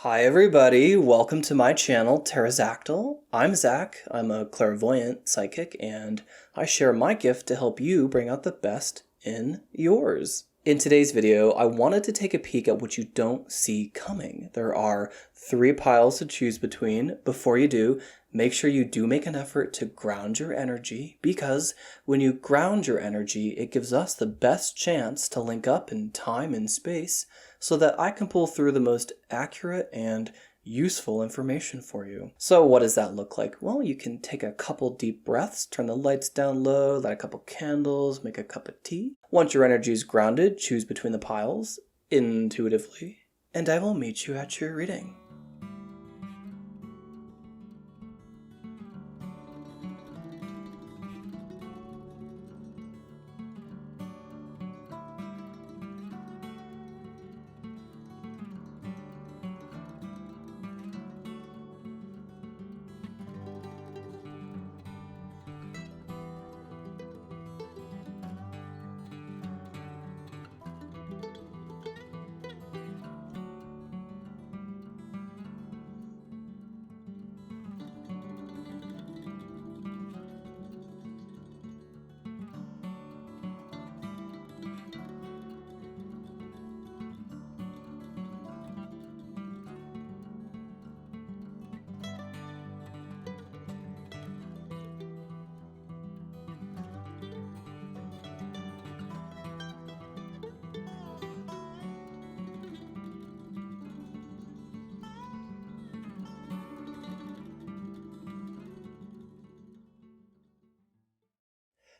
Hi everybody, welcome to my channel, Pterozactyl. I'm Zach, I'm a clairvoyant psychic, and I share my gift to help you bring out the best in yours. In today's video, I wanted to take a peek at what you don't see coming. There are 3 piles to choose between. Before you do, make sure you do make an effort to ground your energy, because when you ground your energy, it gives us the best chance to link up in time and space so that I can pull through the most accurate and useful information for you. So what does that look like? Well, you can take a couple deep breaths, turn the lights down low, light a couple candles, make a cup of tea. Once your energy is grounded, choose between the piles intuitively, and I will meet you at your reading.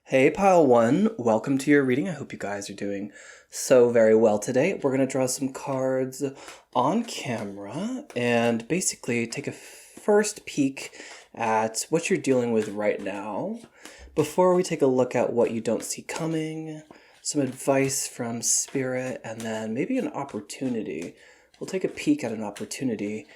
Hey Pile 1, welcome to your reading. I hope you guys are doing so very well today. We're going to draw some cards on camera and basically take a first peek at what you're dealing with right now. Before we take a look at what you don't see coming, some advice from Spirit, and then maybe an opportunity. We'll take a peek at an opportunity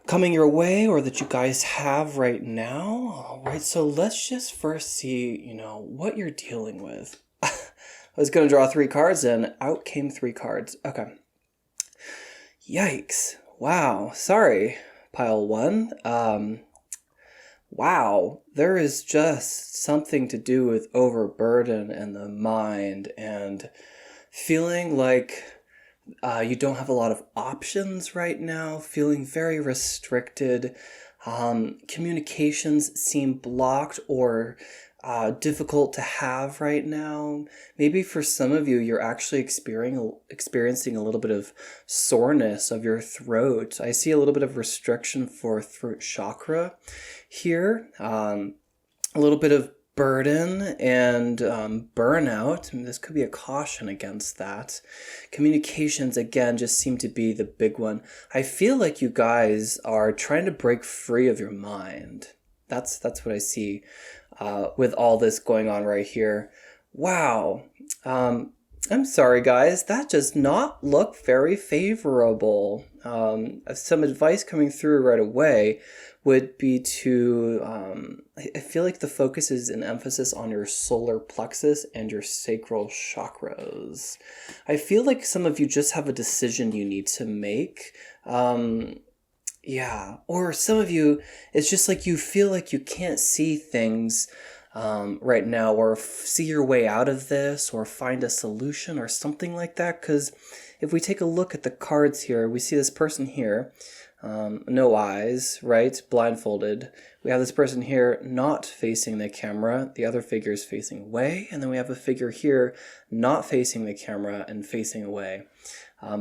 coming your way or that you guys have right now. All right, so let's just first see, what you're dealing with. I was going to draw 3 cards and out came 3 cards. Okay. Yikes. Wow. Sorry, Pile 1. Wow. There is just something to do with overburden in the mind and feeling like you don't have a lot of options right now, feeling very restricted. Communications seem blocked or difficult to have right now. Maybe for some of you, you're actually experiencing a little bit of soreness of your throat. I see a little bit of restriction for throat chakra here. A little bit of burden and burnout. This could be a caution against that. Communications, again, just seem to be the big one. I feel like you guys are trying to break free of your mind. That's what I see with all this going on right here. Wow. I'm sorry, guys. That does not look very favorable. Some advice coming through right away would be to, I feel like the focus is an emphasis on your solar plexus and your sacral chakras. I feel like some of you just have a decision you need to make. Yeah, or some of you, it's just like you feel like you can't see things right now, or see your way out of this, or find a solution or something like that. Because if we take a look at the cards here, we see this person here, no eyes, right? Blindfolded. We have this person here not facing the camera. The other figure is facing away. And then we have a figure here not facing the camera and facing away.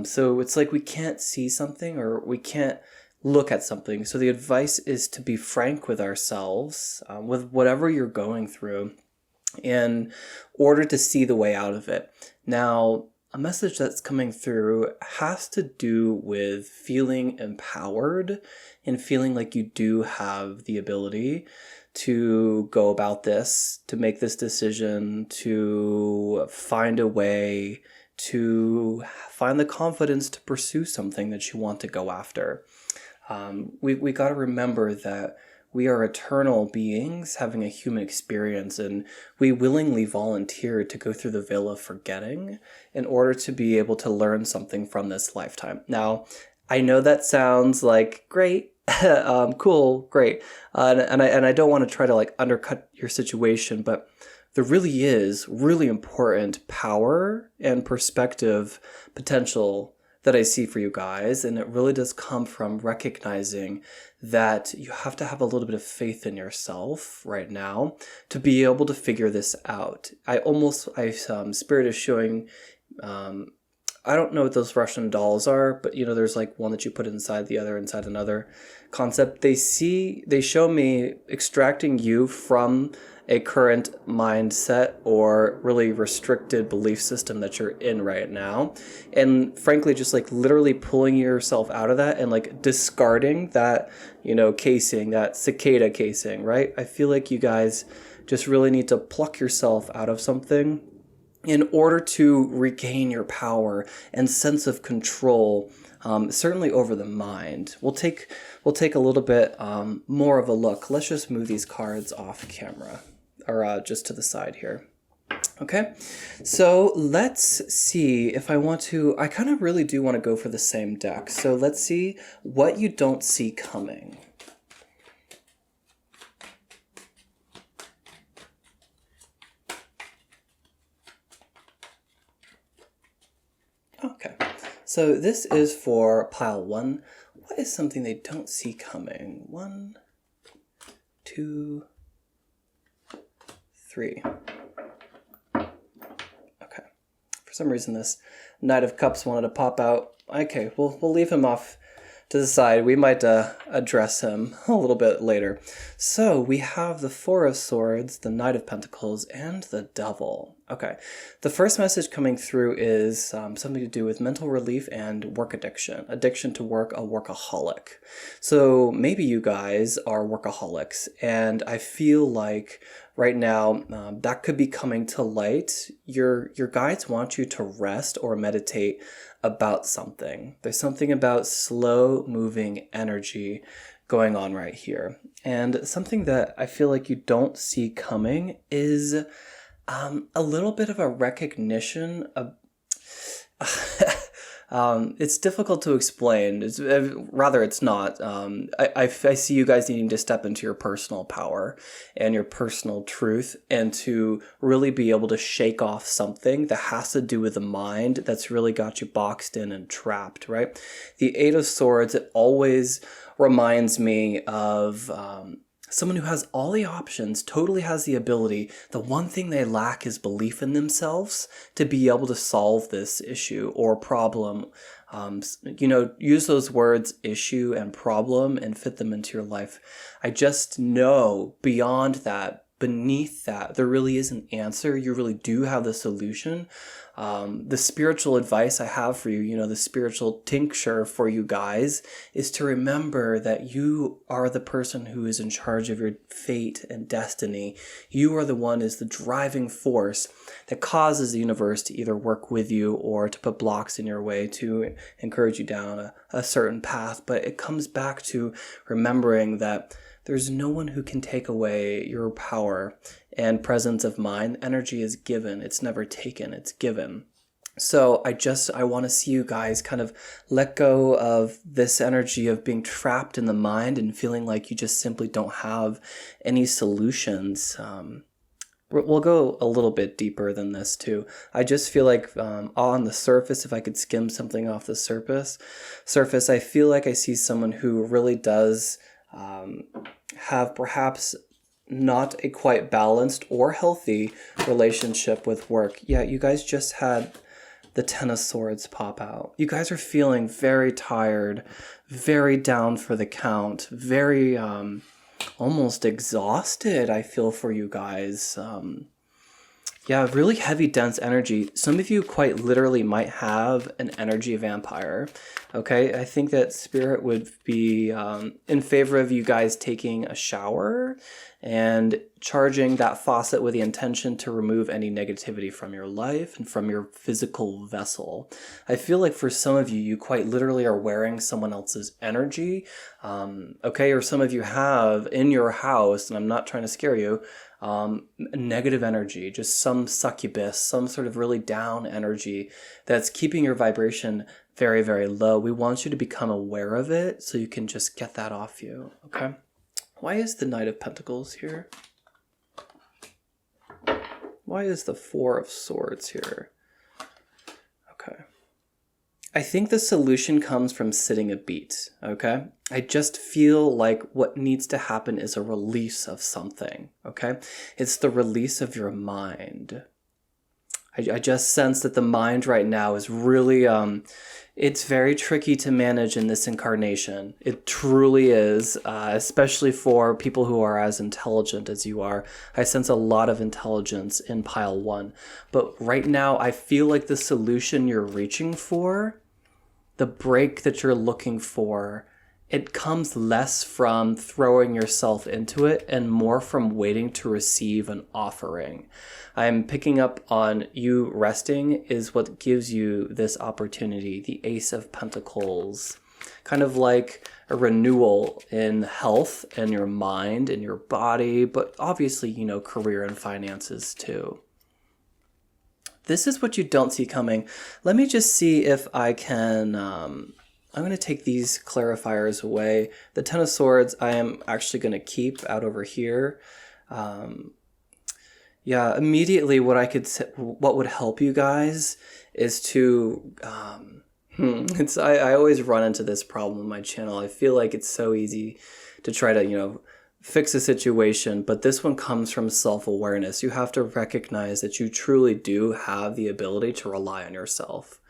So it's like we can't see something, or we can't look at something. So the advice is to be frank with ourselves, with whatever you're going through, in order to see the way out of it. Now, a message that's coming through has to do with feeling empowered and feeling like you do have the ability to go about this, to make this decision, to find a way, to find the confidence to pursue something that you want to go after. We got to remember that we are eternal beings having a human experience, and we willingly volunteered to go through the veil of forgetting in order to be able to learn something from this lifetime. Now, I know that sounds like great, cool, great, and I don't want to try to like undercut your situation, but there really is really important power and perspective potential that I see for you guys, and it really does come from recognizing that you have to have a little bit of faith in yourself right now to be able to figure this out. Spirit is showing. I don't know what those Russian dolls are, but there's like one that you put inside the other, inside another concept. They show me extracting you from a current mindset or really restricted belief system that you're in right now. And frankly, just like literally pulling yourself out of that and like discarding that, casing, that cicada casing, right? I feel like you guys just really need to pluck yourself out of something in order to regain your power and sense of control, certainly over the mind. We'll take a little bit more of a look. Let's just move these cards off camera, or just to the side here. Okay, so let's see if I kind of really do want to go for the same deck. So let's see what you don't see coming. Okay, so this is for pile 1. What is something they don't see coming? 1, 2, 3. Okay. For some reason, this Knight of Cups wanted to pop out. Okay, we'll leave him off to the side. We might address him a little bit later. So we have the Four of Swords, the Knight of Pentacles, and the Devil. Okay, the first message coming through is something to do with mental relief and work addiction to work, a workaholic. So maybe you guys are workaholics, and I feel like right now that could be coming to light. Your guides want you to rest or meditate about something. There's something about slow moving energy going on right here. And something that I feel like you don't see coming is a little bit of a recognition of it's difficult to explain. It's not. I see you guys needing to step into your personal power and your personal truth, and to really be able to shake off something that has to do with the mind that's really got you boxed in and trapped, right? The Eight of Swords, it always reminds me of someone who has all the options, totally has the ability. The one thing they lack is belief in themselves to be able to solve this issue or problem. Use those words issue and problem and fit them into your life. I just know beyond that, beneath that, there really is an answer. You really do have the solution. The spiritual advice I have for you, the spiritual tincture for you guys, is to remember that you are the person who is in charge of your fate and destiny. You are the one is the driving force that causes the universe to either work with you or to put blocks in your way to encourage you down a certain path. But it comes back to remembering that there's no one who can take away your power and presence of mind. Energy is given. It's never taken. It's given. So I want to see you guys kind of let go of this energy of being trapped in the mind and feeling like you just simply don't have any solutions. We'll go a little bit deeper than this too. I just feel like on the surface, if I could skim something off the surface, I feel like I see someone who really does have perhaps not a quite balanced or healthy relationship with work. Yeah, you guys just had the Ten of Swords pop out. You guys are feeling very tired, very down for the count, very almost exhausted, I feel, for you guys. Yeah, really heavy, dense energy. Some of you quite literally might have an energy vampire, okay? I think that Spirit would be in favor of you guys taking a shower and charging that faucet with the intention to remove any negativity from your life and from your physical vessel. I feel like for some of you, you quite literally are wearing someone else's energy, okay? Or some of you have in your house, and I'm not trying to scare you, negative energy, just some succubus, some sort of really down energy that's keeping your vibration very, very low. We want you to become aware of it so you can just get that off you, okay? Why is the Knight of Pentacles here? Why is the Four of Swords here? Okay. I think the solution comes from sitting a beat, okay? I just feel like what needs to happen is a release of something, okay? It's the release of your mind. I just sense that the mind right now is really, it's very tricky to manage in this incarnation. It truly is, especially for people who are as intelligent as you are. I sense a lot of intelligence in pile 1. But right now, I feel like the solution you're reaching for, the break that you're looking for, it comes less from throwing yourself into it and more from waiting to receive an offering. I'm picking up on you resting is what gives you this opportunity, the Ace of Pentacles. Kind of like a renewal in health and your mind and your body, but obviously, you know, career and finances too. This is what you don't see coming. Let me just see if I can... I'm going to take these clarifiers away. The Ten of Swords I am actually going to keep out over here. Yeah, immediately what would help you guys is to... I always run into this problem on my channel. I feel like it's so easy to try to, you know, fix a situation, but this one comes from self-awareness. You have to recognize that you truly do have the ability to rely on yourself.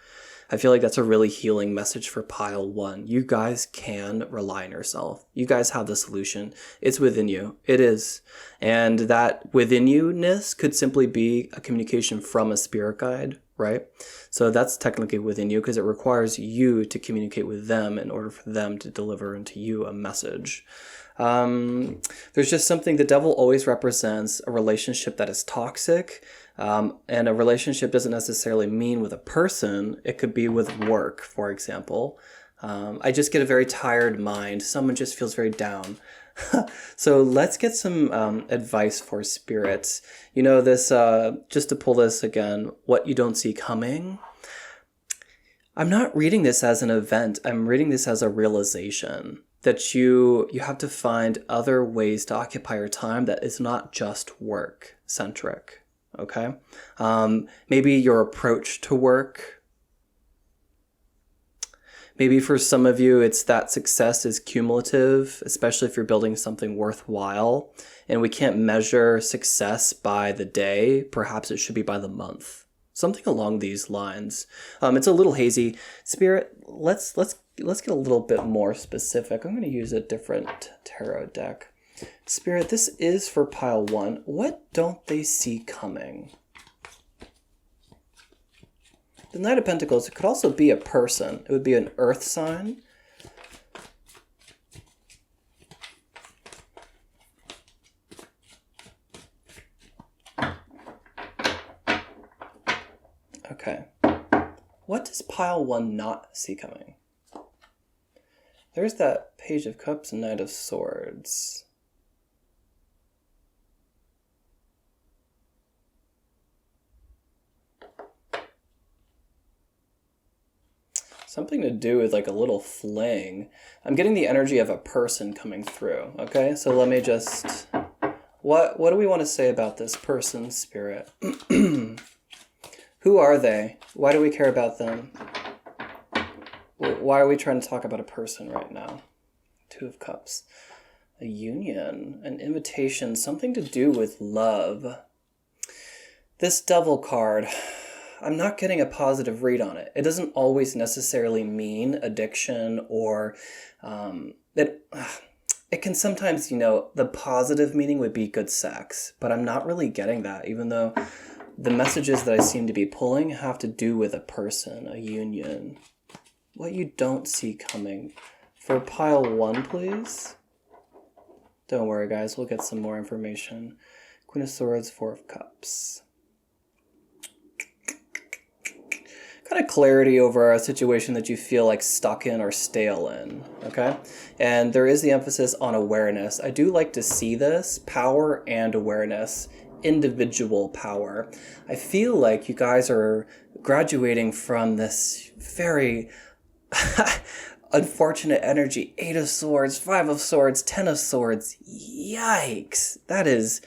I feel like that's a really healing message for pile 1. You guys can rely on yourself. You guys have the solution. It's within you. It is. And that within you-ness could simply be a communication from a spirit guide, right? So that's technically within you because it requires you to communicate with them in order for them to deliver into you a message. There's just something, the devil always represents a relationship that is toxic. And a relationship doesn't necessarily mean with a person. It could be with work, for example. I just get a very tired mind. Someone just feels very down. So let's get some advice for spirits. You know, this, just to pull this again, what you don't see coming. I'm not reading this as an event. I'm reading this as a realization that you have to find other ways to occupy your time that is not just work-centric. Okay. Maybe your approach to work. Maybe for some of you, it's that success is cumulative, especially if you're building something worthwhile. And we can't measure success by the day. Perhaps it should be by the month. Something along these lines. It's a little hazy. Spirit, let's get a little bit more specific. I'm going to use a different tarot deck. Spirit, this is for pile 1. What don't they see coming? The Knight of Pentacles, it could also be a person. It would be an earth sign. Okay. What does pile 1 not see coming? There's that Page of Cups and Knight of Swords. Something to do with like a little fling. I'm getting the energy of a person coming through. Okay, so let me just... What do we want to say about this person, Spirit? Who are they? Why do we care about them? Why are we trying to talk about a person right now? 2 of Cups. A union, an invitation, something to do with love. This Devil card... I'm not getting a positive read on it. It doesn't always necessarily mean addiction or that it can sometimes, you know, the positive meaning would be good sex, but I'm not really getting that, even though the messages that I seem to be pulling have to do with a person, a union. What you don't see coming. For pile 1, please. Don't worry, guys. We'll get some more information. Queen of Swords, 4 of Cups. Kind of clarity over a situation that you feel like stuck in or stale in, okay? And there is the emphasis on awareness. I do like to see this, power and awareness, individual power. I feel like you guys are graduating from this very Unfortunate energy, 8 of Swords, 5 of Swords, 10 of Swords. Yikes. That is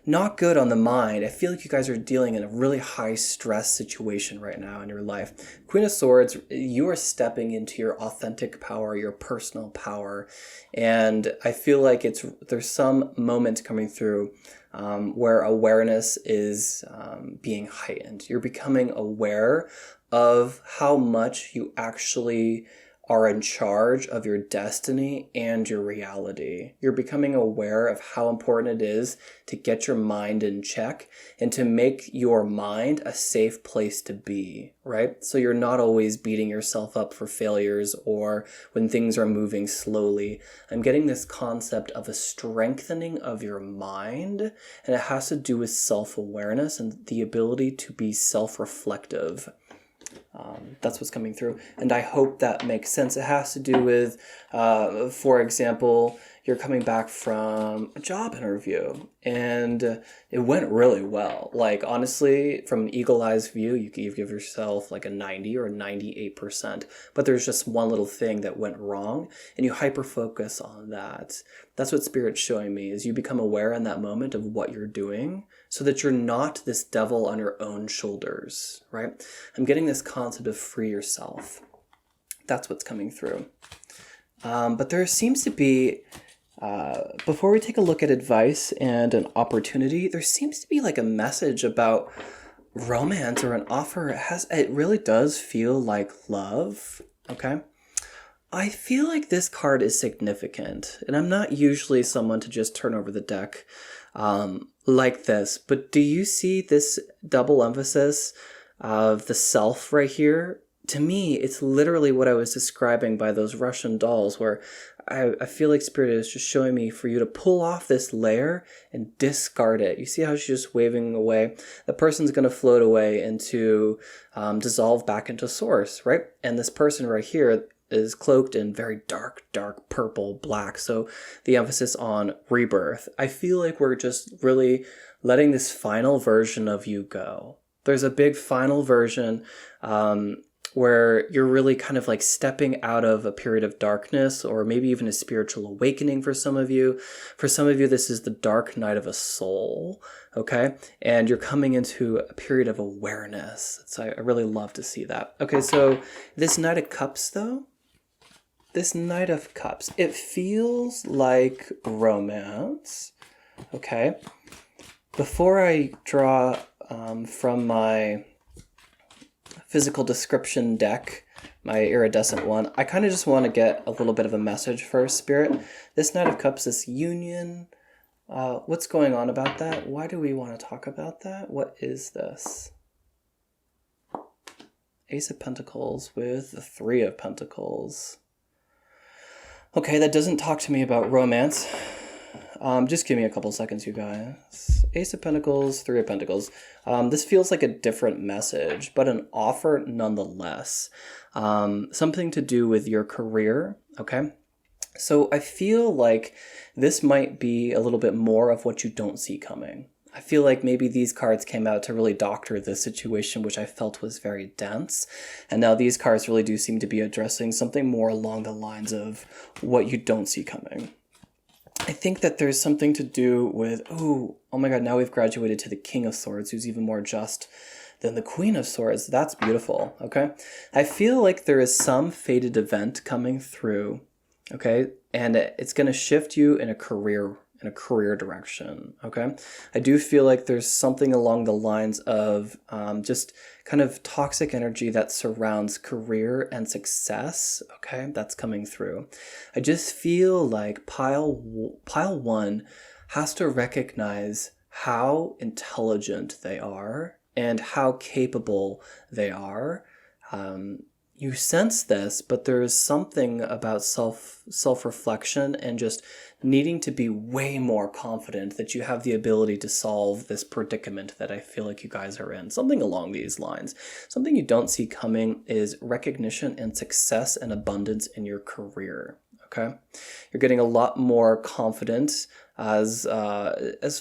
not good on the mind. I feel like you guys are dealing in a really high stress situation right now in your life. Queen of Swords, you are stepping into your authentic power, your personal power. And I feel like there's some moment coming through where awareness is being heightened. You're becoming aware of how much you actually are in charge of your destiny and your reality. You're becoming aware of how important it is to get your mind in check and to make your mind a safe place to be, right? So you're not always beating yourself up for failures or when things are moving slowly. I'm getting this concept of a strengthening of your mind, and it has to do with self-awareness and the ability to be self-reflective. That's what's coming through. And I hope that makes sense. It has to do with, for example, you're coming back from a job interview and it went really well. Like, honestly, from an eagle-eyed view, you can give yourself like a 90 or a 98%, but there's just one little thing that went wrong and you hyper-focus on that. That's what Spirit's showing me, is you become aware in that moment of what you're doing so that you're not this devil on your own shoulders, right? I'm getting this concept of free yourself. That's what's coming through. But there seems to be, before we take a look at advice and an opportunity, there seems to be like a message about romance or an offer. It really does feel like love, okay? I feel like this card is significant, and I'm not usually someone to just turn over the deck like this, but do you see this double emphasis of the self right here? To me, it's literally what I was describing by those Russian dolls, where I feel like Spirit is just showing me for you to pull off this layer and discard it. You see how she's just waving away? The person's going to float away into, dissolve back into source, right? And this person right here is cloaked in very dark purple, black. So the emphasis on rebirth. I feel like we're just really letting this final version of you go. There's a big final version where you're really kind of like stepping out of a period of darkness, or maybe even a spiritual awakening for some of you. For some of you, this is the dark night of a soul, okay? And you're coming into a period of awareness. So I really love to see that. Okay, so this Knight of Cups, though, this Knight of Cups, it feels like romance, okay? Before I draw from my physical description deck, my iridescent one, I kind of just want to get a little bit of a message first, Spirit. This Knight of Cups, this union, what's going on about that? Why do we want to talk about that? What is this? Ace of Pentacles with the Three of Pentacles. Okay, that doesn't talk to me about romance. Just give me a couple seconds, you guys. Ace of Pentacles, Three of Pentacles. This feels like a different message, but an offer nonetheless. Something to do with your career, okay? So I feel like this might be a little bit more of what you don't see coming. I feel like maybe these cards came out to really doctor this situation, which I felt was very dense. And now these cards really do seem to be addressing something more along the lines of what you don't see coming. I think that there's something to do with, oh my God, now we've graduated to the King of Swords, who's even more just than the Queen of Swords. That's beautiful, okay? I feel like there is some fated event coming through, okay? And it's going to shift you in a career direction, okay? I do feel like there's something along the lines of just kind of toxic energy that surrounds career and success, okay? That's coming through. I just feel like pile one has to recognize how intelligent they are and how capable they are. You sense this, but there is something about self-reflection and just needing to be way more confident that you have the ability to solve this predicament that I feel like you guys are in. Something along these lines. Something you don't see coming is recognition and success and abundance in your career. Okay, you're getting a lot more confident as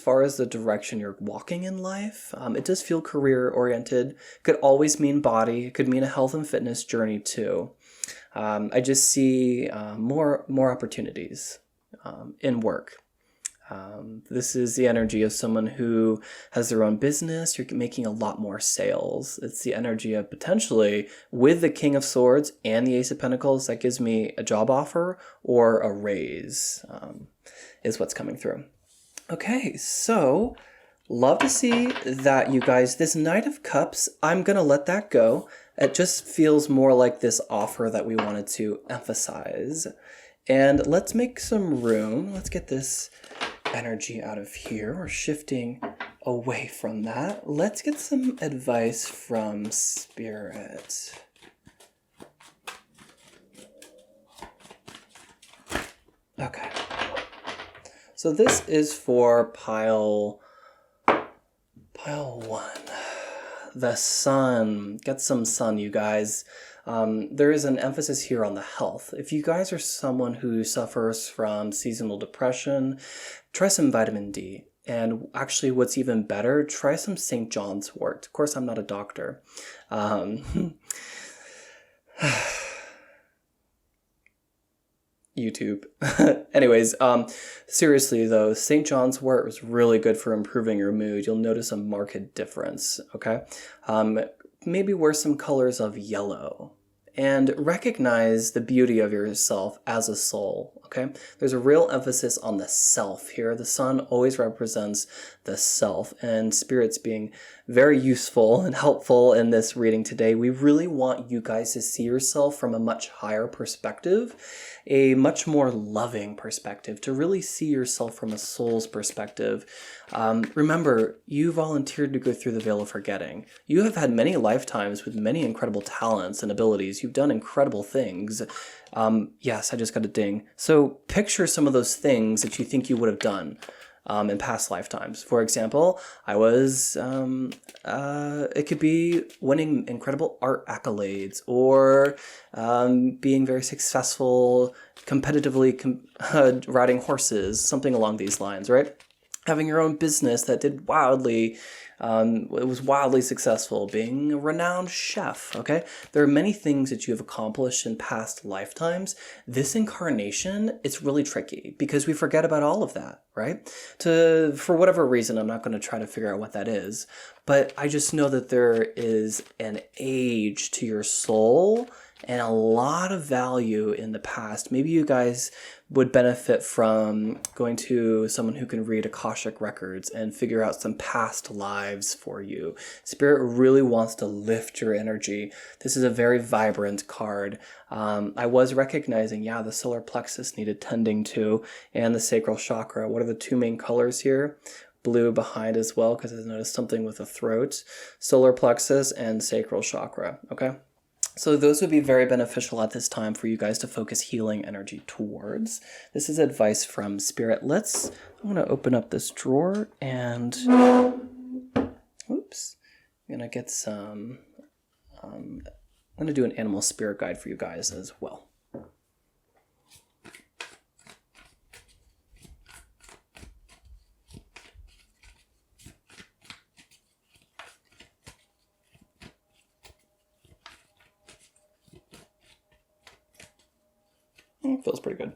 far as the direction you're walking in life. It does feel career oriented. Could always mean body. It could mean a health and fitness journey too. I just see more opportunities in work. This is the energy of someone who has their own business. You're making a lot more sales. It's the energy of potentially with the King of Swords and the Ace of Pentacles, that gives me a job offer or a raise, is what's coming through. Okay, so love to see that, you guys. This Knight of Cups, I'm going to let that go. It just feels more like this offer that we wanted to emphasize. And let's make some room. Let's get this energy out of here. We're shifting away from that. Let's get some advice from Spirit. Okay. So this is for pile 1. The sun. Get some sun, you guys. There is an emphasis here on the health. If you guys are someone who suffers from seasonal depression, try some vitamin D. And actually, what's even better, try some St. John's wort. Of course, I'm not a doctor. YouTube. Anyways, seriously though, St. John's wort was really good for improving your mood. You'll notice a marked difference, okay? Maybe wear some colors of yellow and recognize the beauty of yourself as a soul, okay? There's a real emphasis on the self here. The sun always represents the self, and Spirit's being very useful and helpful in this reading today. We really want you guys to see yourself from a much higher perspective, a much more loving perspective, to really see yourself from a soul's perspective. Remember, you volunteered to go through the veil of forgetting. You have had many lifetimes with many incredible talents and abilities. You've done incredible things. Yes, I just got a ding. So picture some of those things that you think you would have done in past lifetimes. For example, I was, it could be winning incredible art accolades, or being very successful competitively riding horses, something along these lines, right? Having your own business that did wildly, it was wildly successful, being a renowned chef, okay? There are many things that you have accomplished in past lifetimes. This incarnation, it's really tricky because we forget about all of that, right? For whatever reason, I'm not going to try to figure out what that is, but I just know that there is an age to your soul and a lot of value in the past. Maybe you guys would benefit from going to someone who can read Akashic records and figure out some past lives for you. Spirit really wants to lift your energy. This is a very vibrant card. I was recognizing, the solar plexus needed tending to, and the sacral chakra. What are the two main colors here? Blue behind as well, because I noticed something with the throat. Solar plexus and sacral chakra, okay? So those would be very beneficial at this time for you guys to focus healing energy towards. This is advice from Spirit. I'm going to open up this drawer and, oops, I'm going to get some, I'm going to do an animal spirit guide for you guys as well. Feels pretty good.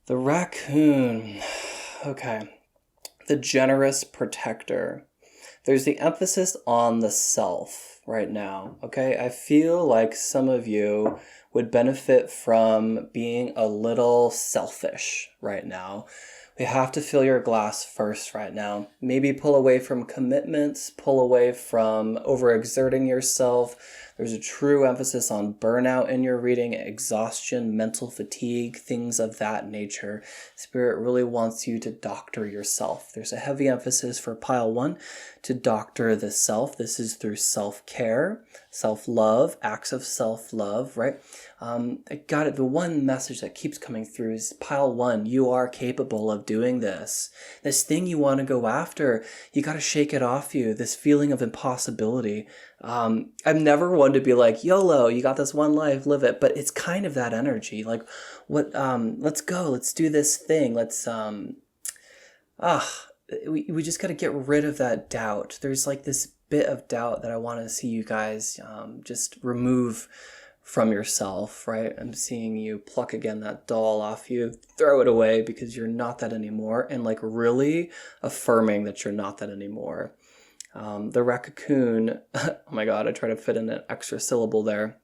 The raccoon. Okay. The generous protector. There's the emphasis on the self right now. Okay. I feel like some of you would benefit from being a little selfish right now. We have to fill your glass first right now. Maybe pull away from commitments, pull away from overexerting yourself. There's a true emphasis on burnout in your reading, exhaustion, mental fatigue, things of that nature. Spirit really wants you to doctor yourself. There's a heavy emphasis for pile 1 to doctor the self. This is through self-care, self-love, acts of self-love, right? I got it. The one message that keeps coming through is pile 1. You are capable of doing this. This thing you want to go after, you got to shake it off you. This feeling of impossibility. I'm never one to be like, YOLO, you got this one life, live it. But it's kind of that energy. Like, let's go, let's do this thing. We just got to get rid of that doubt. There's like this bit of doubt that I want to see you guys just remove from yourself, right? I'm seeing you pluck again that doll off you, throw it away because you're not that anymore, and like really affirming that you're not that anymore. The raccoon, oh my God, I try to fit in an extra syllable there.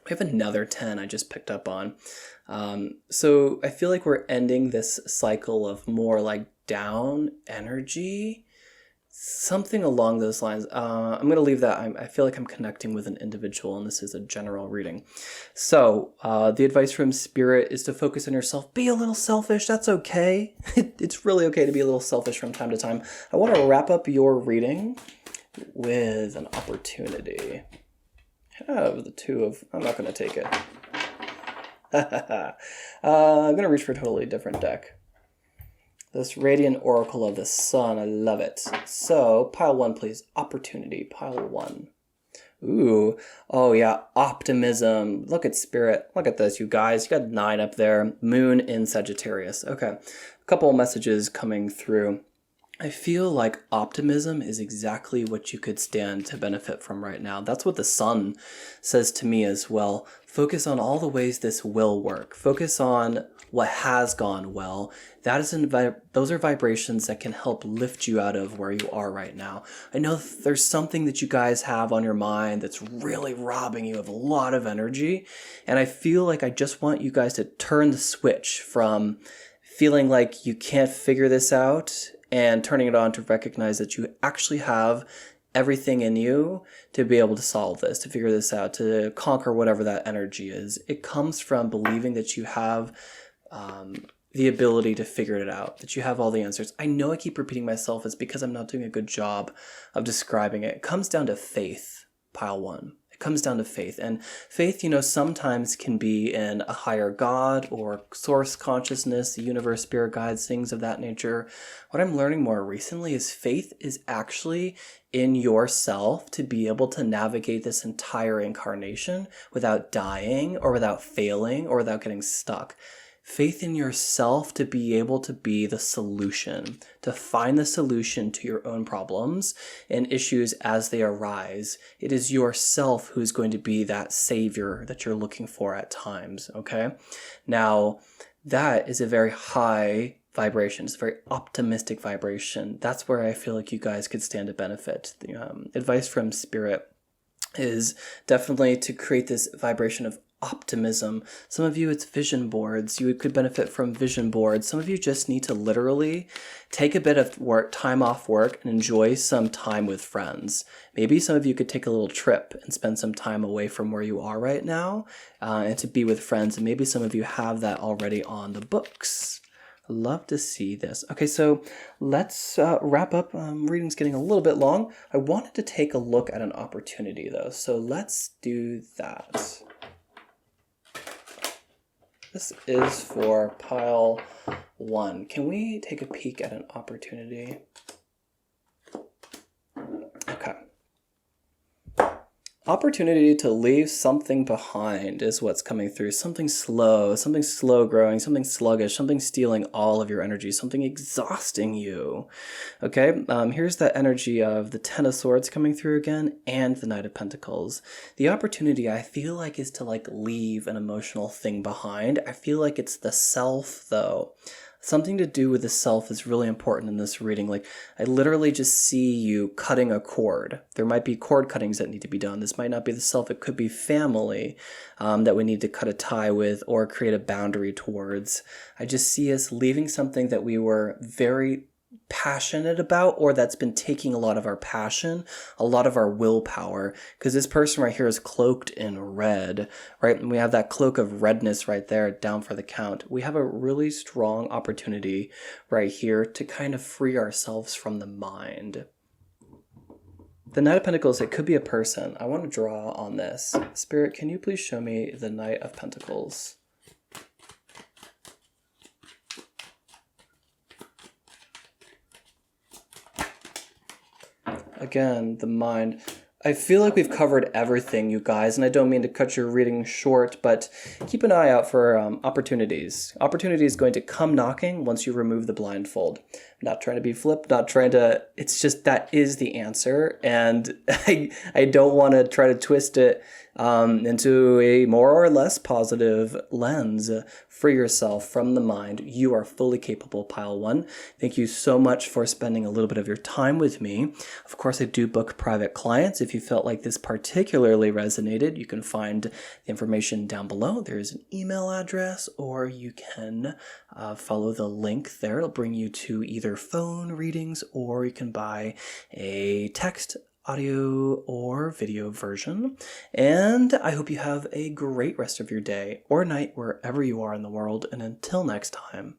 We have another 10 I just picked up on. So I feel like we're ending this cycle of more like down energy, something along those lines. I'm going to leave that. I feel like I'm connecting with an individual, and this is a general reading. So the advice from Spirit is to focus on yourself. Be a little selfish. That's okay. It's really okay to be a little selfish from time to time. I want to wrap up your reading with an opportunity. Have the two of... I'm not going to take it. I'm going to reach for a totally different deck. This Radiant Oracle of the Sun. I love it. So, pile 1, please. Opportunity. Pile 1. Ooh. Oh, yeah. Optimism. Look at Spirit. Look at this, you guys. You got 9 up there. Moon in Sagittarius. Okay. A couple messages coming through. I feel like optimism is exactly what you could stand to benefit from right now. That's what the sun says to me as well. Focus on all the ways this will work. Focus on what has gone well. Those are vibrations that can help lift you out of where you are right now. I know there's something that you guys have on your mind that's really robbing you of a lot of energy. And I feel like I just want you guys to turn the switch from feeling like you can't figure this out and turning it on to recognize that you actually have everything in you to be able to solve this, to figure this out, to conquer whatever that energy is. It comes from believing that you have the ability to figure it out, that you have all the answers. I know I keep repeating myself. It's because I'm not doing a good job of describing it. It comes down to faith, pile 1. Comes down to faith, and faith, sometimes can be in a higher God or source consciousness, the universe, spirit guides, things of that nature. What I'm learning more recently is faith is actually in yourself to be able to navigate this entire incarnation without dying or without failing or without getting stuck. Faith in yourself to be able to be the solution, to find the solution to your own problems and issues as they arise. It is yourself who's going to be that savior that you're looking for at times, okay? Now, that is a very high vibration. It's a very optimistic vibration. That's where I feel like you guys could stand to benefit. The advice from Spirit is definitely to create this vibration of optimism. Some of you, it's vision boards. You could benefit from vision boards. Some of you just need to literally take a bit of time off work and enjoy some time with friends. Maybe some of you could take a little trip and spend some time away from where you are right now and to be with friends. And maybe some of you have that already on the books. Love to see this. Okay, so let's wrap up. Reading's getting a little bit long. I wanted to take a look at an opportunity though, so let's do that. This is for pile 1. Can we take a peek at an opportunity? Okay. Opportunity to leave something behind is what's coming through. Something slow growing, something sluggish, something stealing all of your energy, something exhausting you. Okay, here's that energy of the Ten of Swords coming through again and the Knight of Pentacles. The opportunity I feel like is to leave an emotional thing behind. I feel like it's the self though. Something to do with the self is really important in this reading. I literally just see you cutting a cord. There might be cord cuttings that need to be done. This might not be the self. It could be family that we need to cut a tie with or create a boundary towards. I just see us leaving something that we were very passionate about or that's been taking a lot of our passion, a lot of our willpower, because this person right here is cloaked in red, right? And we have that cloak of redness right there down for the count. We have a really strong opportunity right here to kind of free ourselves from the mind. The Knight of Pentacles, it could be a person. I want to draw on this. Spirit, can you please show me the Knight of Pentacles? Again, the mind. I feel like we've covered everything, you guys, and I don't mean to cut your reading short, but keep an eye out for opportunities. Opportunity is going to come knocking once you remove the blindfold. Not trying to be flip, not trying to, it's just that is the answer. And I don't want to try to twist it into a more or less positive lens. Free yourself from the mind. You are fully capable, Pile 1. Thank you so much for spending a little bit of your time with me. Of course, I do book private clients. If you felt like this particularly resonated, you can find the information down below. There's an email address, or you can follow the link there. It'll bring you to either phone readings, or you can buy a text, audio, or video version. And I hope you have a great rest of your day or night wherever you are in the world. And until next time,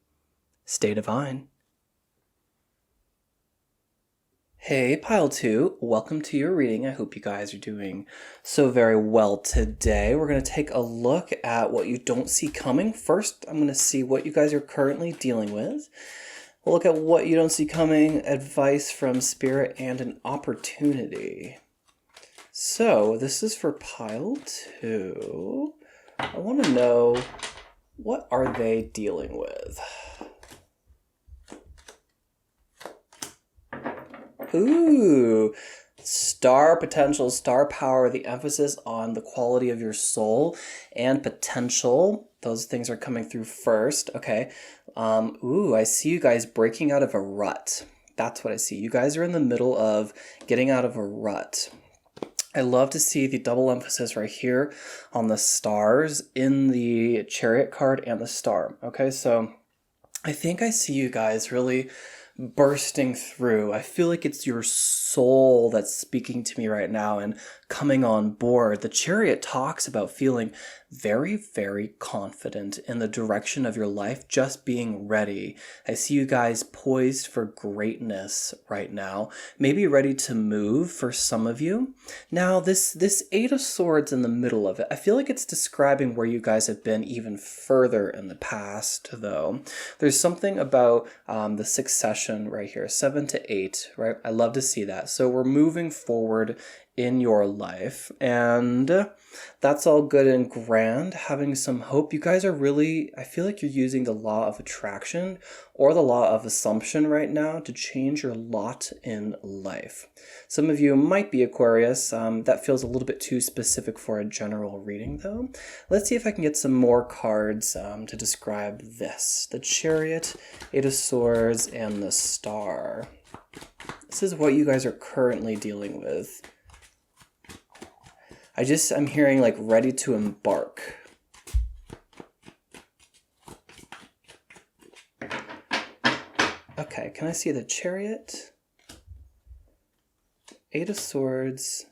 stay divine. Hey, Pile 2, welcome to your reading. I hope you guys are doing so very well today. We're going to take a look at what you don't see coming. First, I'm going to see what you guys are currently dealing with. We'll look at what you don't see coming, advice from Spirit, and an opportunity. So, this is for Pile 2. I want to know, what are they dealing with? Ooh, star potential, star power, the emphasis on the quality of your soul and potential. Those things are coming through first. Okay. Ooh, I see you guys breaking out of a rut. That's what I see. You guys are in the middle of getting out of a rut. I love to see the double emphasis right here on the stars in the Chariot card and the star. Okay, so I think I see you guys really bursting through. I feel like it's your soul that's speaking to me right now and coming on board. The Chariot talks about feeling very, very confident in the direction of your life, just being ready. I see you guys poised for greatness right now, maybe ready to move for some of you. Now, this Eight of Swords in the middle of it, I feel like it's describing where you guys have been even further in the past, though. There's something about the succession right here, 7 to 8, right? I love to see that. So we're moving forward in your life, and that's all good and grand, having some hope. You guys are really, I feel like you're using the law of attraction or the law of assumption right now to change your lot in life. Some of you might be Aquarius. That feels a little bit too specific for a general reading, though. Let's see if I can get some more cards to describe this. The Chariot, Eight of Swords, and the Star. This is what you guys are currently dealing with. I'm hearing like ready to embark. Okay, can I see the Chariot? Eight of Swords.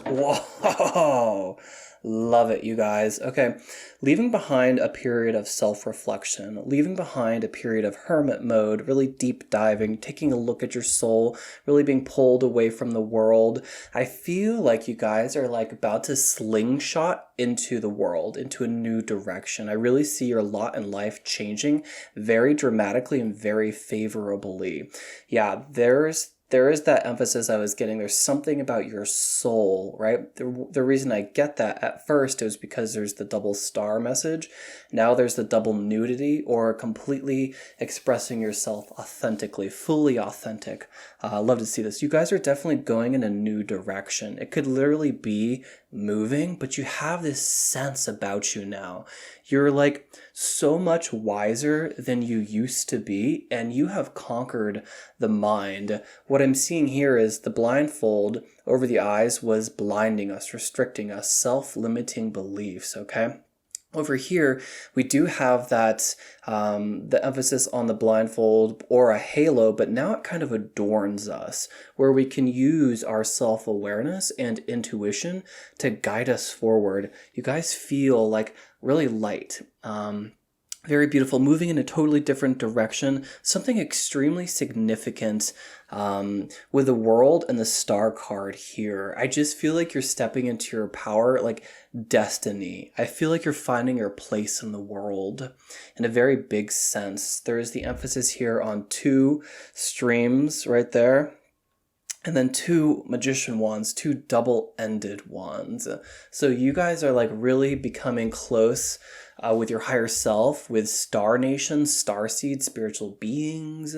Whoa! Love it, you guys. Okay, leaving behind a period of self-reflection, leaving behind a period of hermit mode, really deep diving, taking a look at your soul, really being pulled away from the world. I feel like you guys are like about to slingshot into the world, into a new direction. I really see your lot in life changing very dramatically and very favorably. Yeah, there is that emphasis I was getting. There's something about your soul, right? The reason I get that at first is because there's the double star message. Now there's the double nudity, or completely expressing yourself authentically, fully authentic. I love to see this. You guys are definitely going in a new direction. It could literally be moving, but you have this sense about you now. You're like so much wiser than you used to be, and you have conquered the mind. What I'm seeing here is the blindfold over the eyes was blinding us, restricting us, self-limiting beliefs, okay? Over here, we do have that, the emphasis on the blindfold or a halo, but now it kind of adorns us, where we can use our self-awareness and intuition to guide us forward. You guys feel like really light, very beautiful, moving in a totally different direction, something extremely significant with the world and the star card here. I just feel like you're stepping into your power, like destiny. I feel like you're finding your place in the world in a very big sense. There is the emphasis here on 2 streams right there. And then 2 magician wands, 2 double-ended wands. So you guys are like really becoming close with your higher self, with star nations, star seeds, spiritual beings,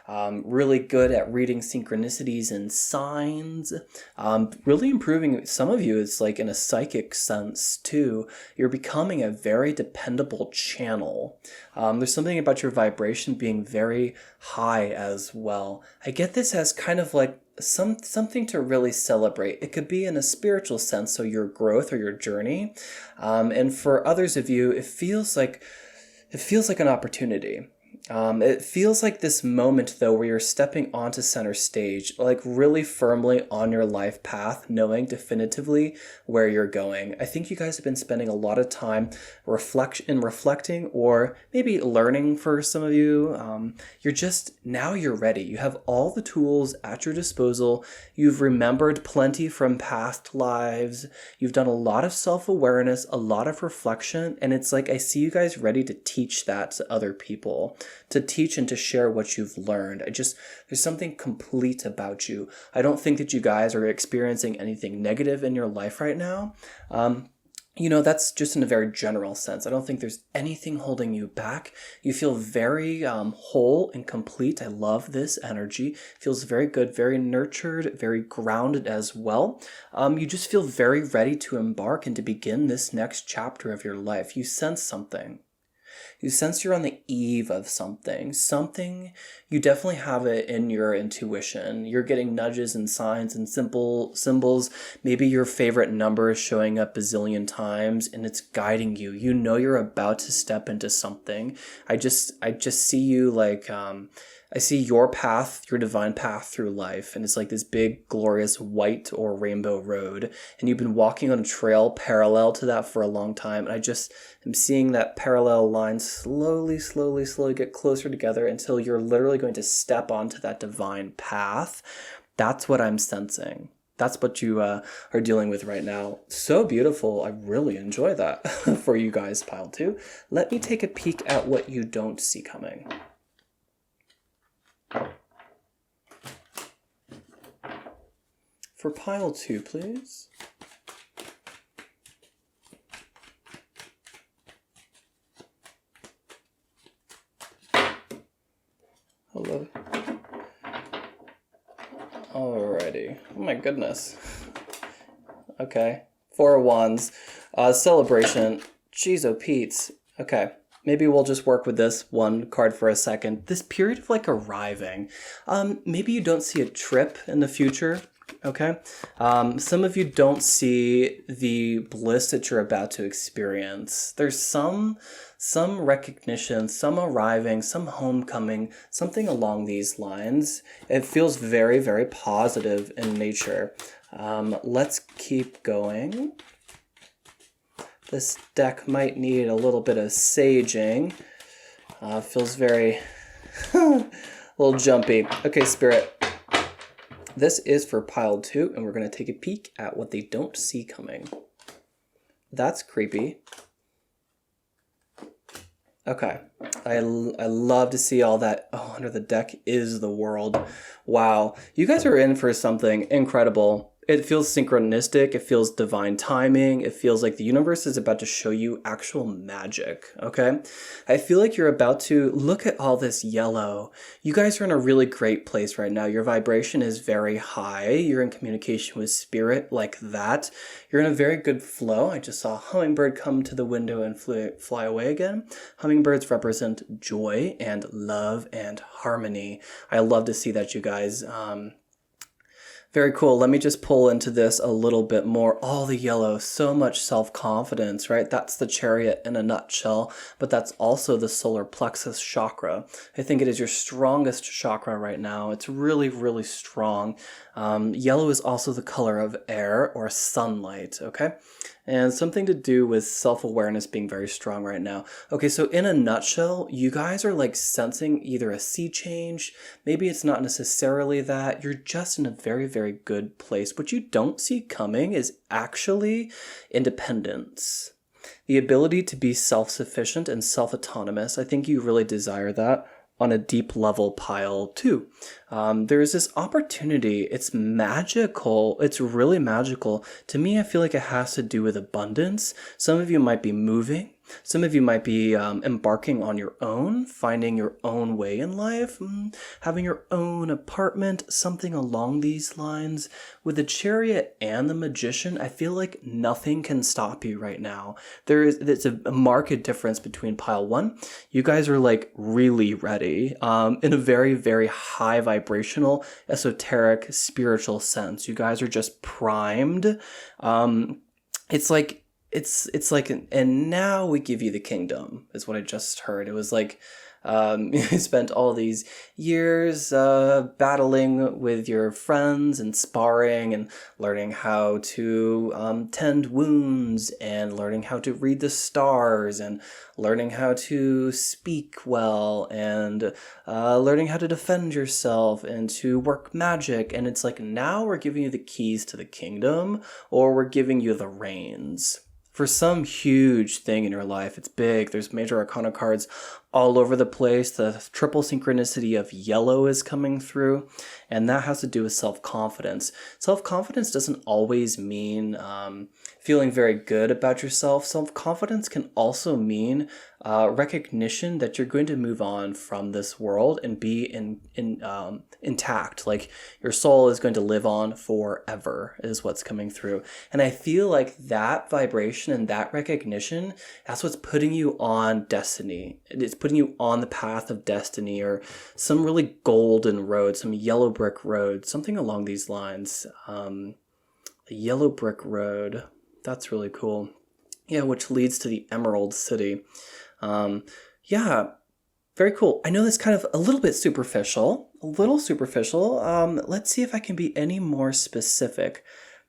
really good at reading synchronicities and signs, really improving. Some of you, it's like in a psychic sense too. You're becoming a very dependable channel. There's something about your vibration being very high as well. I get this as kind of like something to really celebrate. It could be in a spiritual sense, so your growth or your journey. And for others of you, it feels like an opportunity. It feels like this moment, though, where you're stepping onto center stage, like really firmly on your life path, knowing definitively where you're going. I think you guys have been spending a lot of time reflecting, or maybe learning for some of you. Now you're ready. You have all the tools at your disposal. You've remembered plenty from past lives. You've done a lot of self-awareness, a lot of reflection, and it's like I see you guys ready to teach that to other people. To teach and to share what you've learned. There's something complete about you. I don't think that you guys are experiencing anything negative in your life right now. That's just in a very general sense. I don't think there's anything holding you back. You feel very whole and complete. I love this energy. Feels very good, very nurtured, very grounded as well. You just feel very ready to embark and to begin this next chapter of your life. You sense something. You sense you're on the eve of something. You definitely have it in your intuition. You're getting nudges and signs and simple symbols. Maybe your favorite number is showing up a zillion times and it's guiding you. You know you're about to step into something. I just see you like, I see your path, your divine path through life, and it's like this big, glorious white or rainbow road, and you've been walking on a trail parallel to that for a long time, and I just am seeing that parallel line slowly get closer together until you're literally going to step onto that divine path. That's what I'm sensing. That's what you are dealing with right now. So beautiful. I really enjoy that for you guys, pile 2. Let me take a peek at what you don't see coming. For pile 2, please. Hello. Alrighty. Oh my goodness. Okay. 4 of Wands. Celebration. Jeez, oh Pete's. Okay. Maybe we'll just work with this one card for a second. This period of like arriving. Maybe you don't see a trip in the future. Okay. Some of you don't see the bliss that you're about to experience. There's some recognition, some arriving, some homecoming, something along these lines. It feels very, very positive in nature. Let's keep going. This deck might need a little bit of saging. Feels very a little jumpy. Okay, Spirit. This is for pile 2, and we're going to take a peek at what they don't see coming. That's creepy. Okay. I love to see all that. Oh, under the deck is the world. Wow. You guys are in for something incredible. It feels synchronistic. It feels divine timing. It feels like the universe is about to show you actual magic, okay? I feel like you're about to look at all this yellow. You guys are in a really great place right now. Your vibration is very high. You're in communication with spirit like that. You're in a very good flow. I just saw a hummingbird come to the window and fly away again. Hummingbirds represent joy and love and harmony. I love to see that, you guys. Very cool. Let me just pull into this a little bit more. All the yellow, so much self-confidence, right? That's the Chariot in a nutshell, but that's also the solar plexus chakra. I think it is your strongest chakra right now. It's really, really strong. Yellow is also the color of air or sunlight, okay? And something to do with self-awareness being very strong right now. Okay, so in a nutshell, you guys are like sensing either a sea change, maybe it's not necessarily that, you're just in a very, very good place. What you don't see coming is actually independence. The ability to be self-sufficient and self-autonomous. I think you really desire that on a deep level, pile 2. There is this opportunity. It's magical. It's really magical. To me, I feel like it has to do with abundance. Some of you might be moving. Some of you might be embarking on your own, finding your own way in life, having your own apartment, something along these lines. With the Chariot and the Magician, I feel like nothing can stop you right now. There's a marked difference between pile 1. You guys are like really ready in a very, very high vibrational, esoteric, spiritual sense. You guys are just primed. It's like, and now we give you the kingdom, is what I just heard. It was like, you spent all these years battling with your friends and sparring and learning how to tend wounds and learning how to read the stars and learning how to speak well and learning how to defend yourself and to work magic. And it's like, now we're giving you the keys to the kingdom, or we're giving you the reins. For some huge thing in your life, it's big. There's major arcana cards all over the place. The triple synchronicity of yellow is coming through, and that has to do with self-confidence. Self-confidence doesn't always mean feeling very good about yourself. Self-confidence can also mean recognition that you're going to move on from this world and be intact. Like your soul is going to live on forever is what's coming through. And I feel like that vibration and that recognition, that's what's putting you on destiny. It's putting you on the path of destiny, or some really golden road, some yellow brick road, something along these lines. A yellow brick road. That's really cool. Yeah, which leads to the Emerald City. Yeah, very cool. I know that's kind of a little bit superficial, Let's see if I can be any more specific.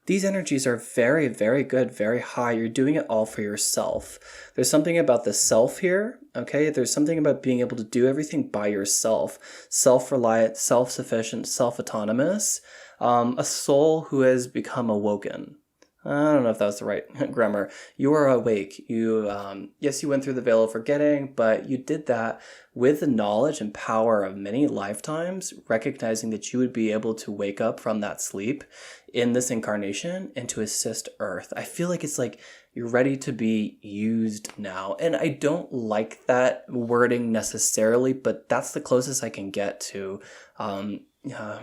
These energies are very, very good, very high. You're doing it all for yourself. There's something about the self here, okay? There's something about being able to do everything by yourself. Self-reliant, self-sufficient, self-autonomous. A soul who has become awoken. I don't know if that was the right grammar. You are awake. Yes, you went through the veil of forgetting, but you did that with the knowledge and power of many lifetimes, recognizing that you would be able to wake up from that sleep in this incarnation and to assist Earth. I feel like it's like you're ready to be used now. And I don't like that wording necessarily, but that's the closest I can get to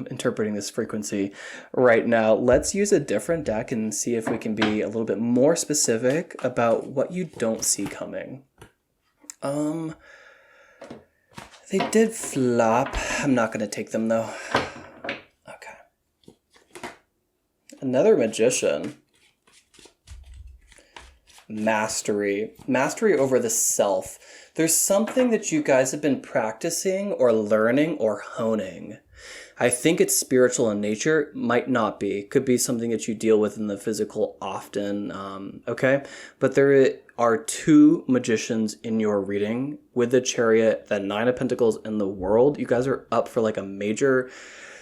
interpreting this frequency right now. Let's use a different deck and see if we can be a little bit more specific about what you don't see coming. They did flop. I'm not going to take them though. Okay. Another Magician. Mastery. Mastery over the self. There's something that you guys have been practicing or learning or honing. I think it's spiritual in nature, might not be. Could be something that you deal with in the physical often, okay? But there are 2 magicians in your reading with the Chariot, the 9 of Pentacles in the World. You guys are up for like a major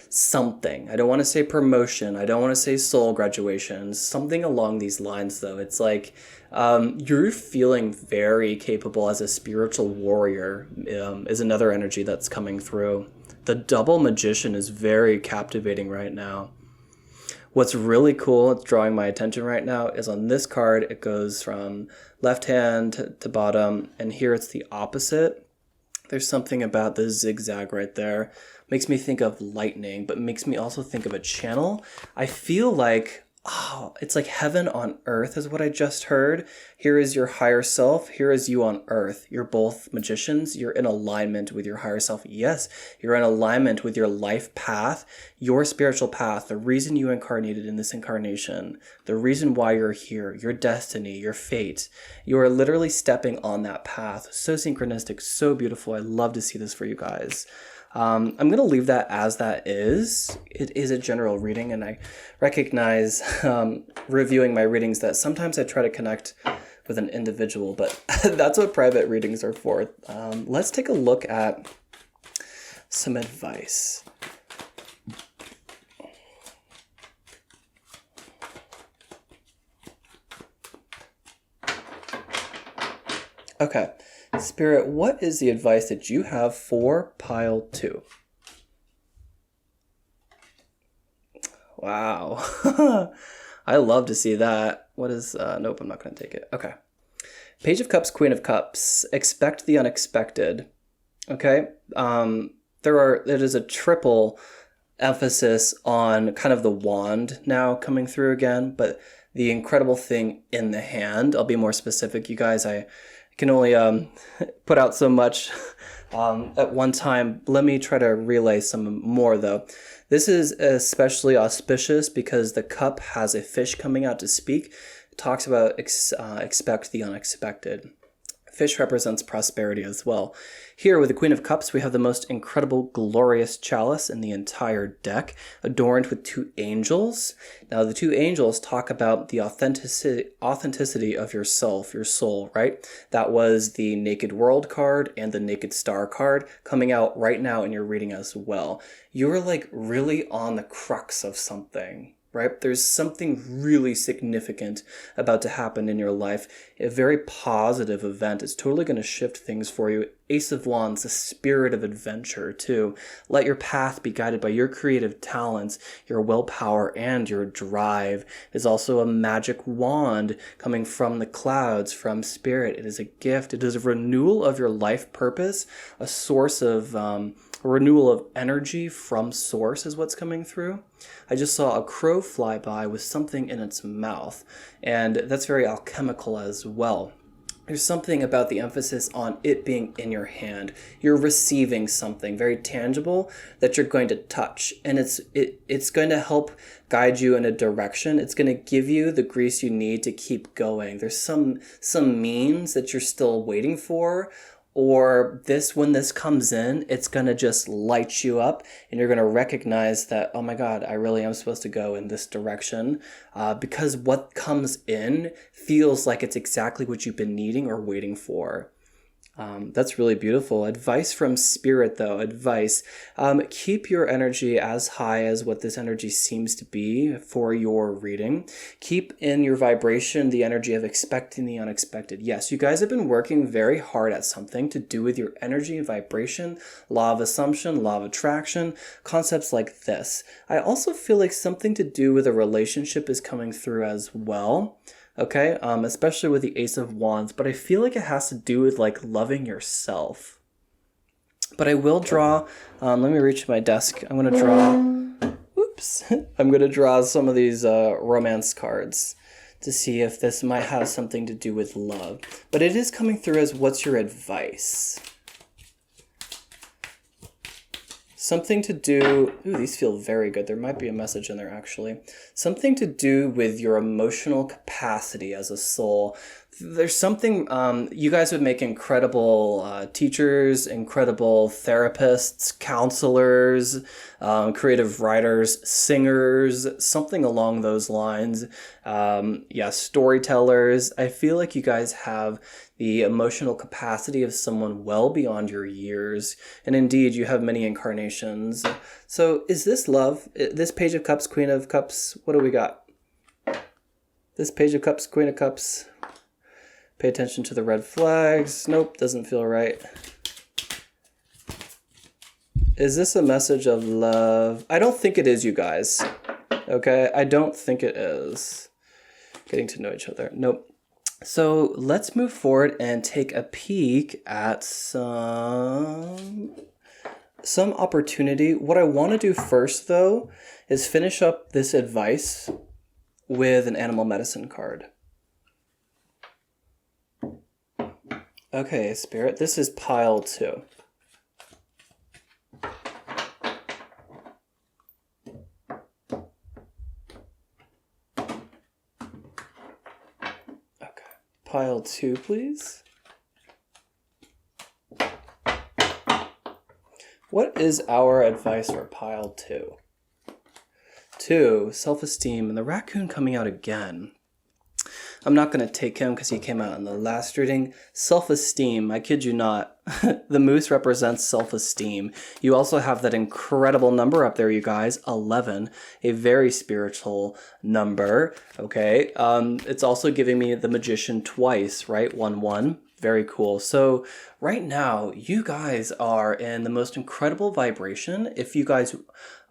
something. I don't want to say promotion. I don't want to say soul graduation. Something along these lines, though. It's like you're feeling very capable as a spiritual warrior is another energy that's coming through. The double Magician is very captivating right now. What's really cool, it's drawing my attention right now, is on this card, it goes from left hand to bottom, and here it's the opposite. There's something about the zigzag right there. Makes me think of lightning, but makes me also think of a channel. I feel like, it's like heaven on earth is what I just heard. Here is your higher self. Here is you on earth. You're both magicians. You're in alignment with your higher self. Yes, you're in alignment with your life path, your spiritual path, the reason you incarnated in this incarnation, the reason why you're here, your destiny, your fate. You are literally stepping on that path. So synchronistic, so beautiful. I love to see this for you guys. I'm going to leave that as that is. It is a general reading, and I recognize reviewing my readings that sometimes I try to connect with an individual, but that's what private readings are for. Let's take a look at some advice. Okay. Spirit, what is the advice that you have for pile 2? Wow. I love to see that. What is, nope, I'm not going to take it. Okay. Page of Cups, Queen of Cups. Expect the unexpected. Okay? It is a triple emphasis on kind of the wand now coming through again, but the incredible thing in the hand. I'll be more specific, you guys. I can only put out so much at one time. Let me try to relay some more, though. This is especially auspicious because the cup has a fish coming out to speak. It talks about expect the unexpected. Fish represents prosperity as well. Here with the Queen of Cups, we have the most incredible, glorious chalice in the entire deck, adorned with 2 angels. Now, the 2 angels talk about the authenticity of yourself, your soul, right? That was the Naked World card and the Naked Star card coming out right now in your reading as well. You're like really on the crux of something. Right? There's something really significant about to happen in your life. A very positive event. It's totally going to shift things for you. Ace of Wands, the spirit of adventure too. Let your path be guided by your creative talents, your willpower, and your drive. There's also a magic wand coming from the clouds, from spirit. It is a gift. It is a renewal of your life purpose, a source of a renewal of energy from source is what's coming through. I just saw a crow fly by with something in its mouth, and that's very alchemical as well. There's something about the emphasis on it being in your hand. You're receiving something very tangible that you're going to touch, and it's going to help guide you in a direction. It's going to give you the grease you need to keep going. There's some means that you're still waiting for, or when this comes in, it's going to just light you up and you're going to recognize that, oh my God, I really am supposed to go in this direction, because what comes in feels like it's exactly what you've been needing or waiting for. That's really beautiful. Advice from spirit, though. Advice. Keep your energy as high as what this energy seems to be for your reading. Keep in your vibration the energy of expecting the unexpected. Yes, you guys have been working very hard at something to do with your energy and vibration, law of assumption, law of attraction, concepts like this. I also feel like something to do with a relationship is coming through as well. Okay, especially with the Ace of Wands, but I feel like it has to do with like loving yourself. But I will draw, let me reach my desk. I'm going to draw, I'm going to draw some of these romance cards to see if this might have something to do with love. But it is coming through as what's your advice? Something to do, these feel very good. There might be a message in there actually. Something to do with your emotional capacity as a soul. There's something, you guys would make incredible teachers, incredible therapists, counselors, creative writers, singers, something along those lines. Storytellers. I feel like you guys have the emotional capacity of someone well beyond your years. And indeed, you have many incarnations. So is this love? This Page of Cups, Queen of Cups, what do we got? This Page of Cups, Queen of Cups. Pay attention to the red flags. Nope, doesn't feel right. Is this a message of love? I don't think it is, you guys. Okay, I don't think it is. Getting to know each other. Nope. So let's move forward and take a peek at some opportunity. What I want to do first, though, is finish up this advice with an animal medicine card. Okay, Spirit, this is pile 2. Pile 2, please. What is our advice for pile 2? 2, self-esteem, and the raccoon coming out again. I'm not going to take him because he came out in the last reading. Self-esteem, I kid you not. The moose represents self-esteem. You also have that incredible number up there, you guys, 11, a very spiritual number, okay? It's also giving me the magician twice, right? 1, 1. Very cool. So right now, you guys are in the most incredible vibration. If you guys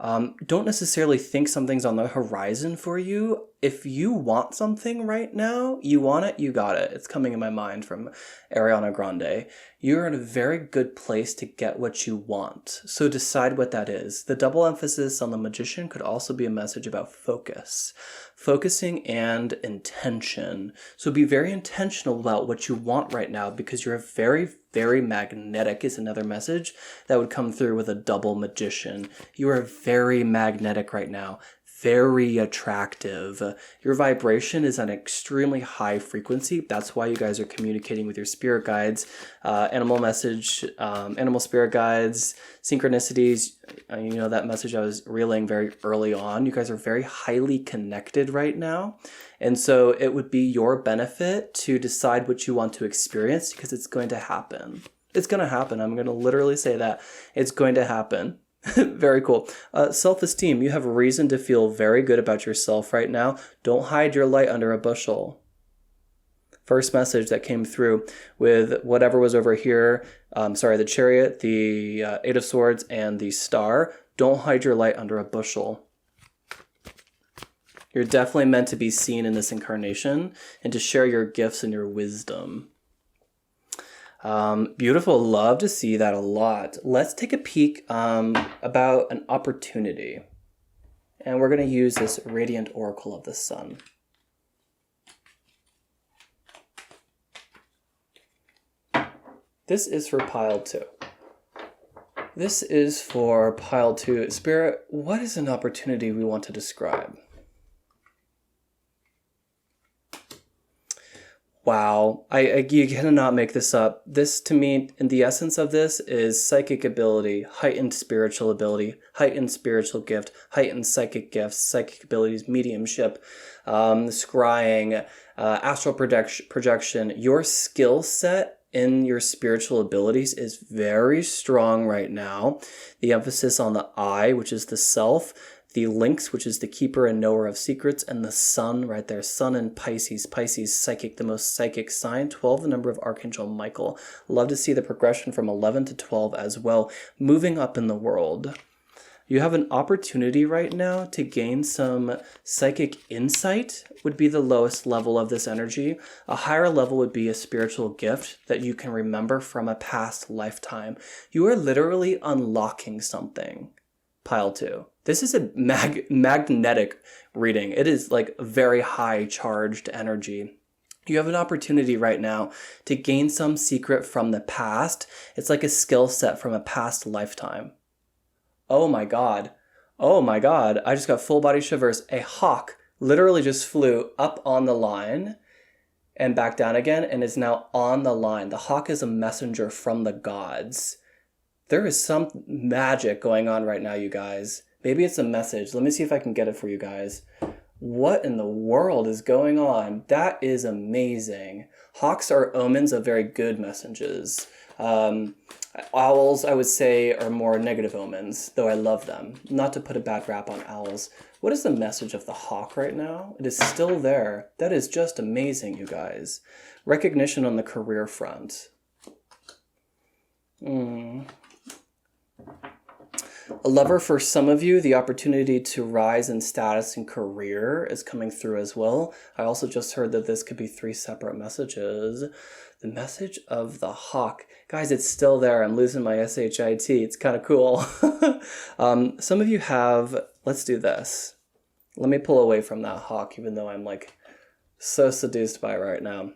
don't necessarily think something's on the horizon for you, if you want something right now, you want it, you got it. It's coming in my mind from Ariana Grande. You're in a very good place to get what you want. So decide what that is. The double emphasis on the magician could also be a message about focus. Focusing and intention. So be very intentional about what you want right now, because you're very, very magnetic is another message that would come through with a double magician. You are very magnetic right now. Very attractive. Your vibration is an extremely high frequency. That's why you guys are communicating with your spirit guides, animal spirit guides, synchronicities. You know, that message I was relaying very early on. You guys are very highly connected right now. And so it would be your benefit to decide what you want to experience, because it's going to happen. It's going to happen. I'm going to literally say that. It's going to happen. Very cool. Self-esteem. You have reason to feel very good about yourself right now. Don't hide your light under a bushel. First message that came through with whatever was over here. The chariot, the Eight of Swords, and the star. Don't hide your light under a bushel. You're definitely meant to be seen in this incarnation and to share your gifts and your wisdom. Beautiful. Love to see that a lot. Let's take a peek about an opportunity. And we're going to use this Radiant Oracle of the Sun. This is for pile 2. This is for pile 2. Spirit, what is an opportunity we want to describe? Wow, you cannot make this up. This, to me, in the essence of this, is psychic ability, heightened spiritual ability, heightened spiritual gift, heightened psychic gifts, psychic abilities, mediumship, scrying, astral projection. Your skill set in your spiritual abilities is very strong right now. The emphasis on the I, which is the self, the lynx, which is the keeper and knower of secrets, and the sun right there. Sun in Pisces. Pisces, psychic, the most psychic sign. 12, the number of Archangel Michael. Love to see the progression from 11 to 12 as well. Moving up in the world. You have an opportunity right now to gain some psychic insight, would be the lowest level of this energy. A higher level would be a spiritual gift that you can remember from a past lifetime. You are literally unlocking something. Pile 2. This is a magnetic reading. It is like very high charged energy. You have an opportunity right now to gain some secret from the past. It's like a skill set from a past lifetime. Oh my God. Oh my God. I just got full body shivers. A hawk literally just flew up on the line and back down again and is now on the line. The hawk is a messenger from the gods. There is some magic going on right now, you guys. Maybe it's a message. Let me see if I can get it for you guys. What in the world is going on? That is amazing. Hawks are omens of very good messages. Owls, I would say, are more negative omens, though I love them. Not to put a bad rap on owls. What is the message of the hawk right now? It is still there. That is just amazing, you guys. Recognition on the career front. A lover for some of you, the opportunity to rise in status and career is coming through as well. I also just heard that this could be 3 separate messages. The message of the hawk. Guys, it's still there. I'm losing my SHIT. It's kind of cool. Some of you have, let's do this. Let me pull away from that hawk, even though I'm like so seduced by it right now.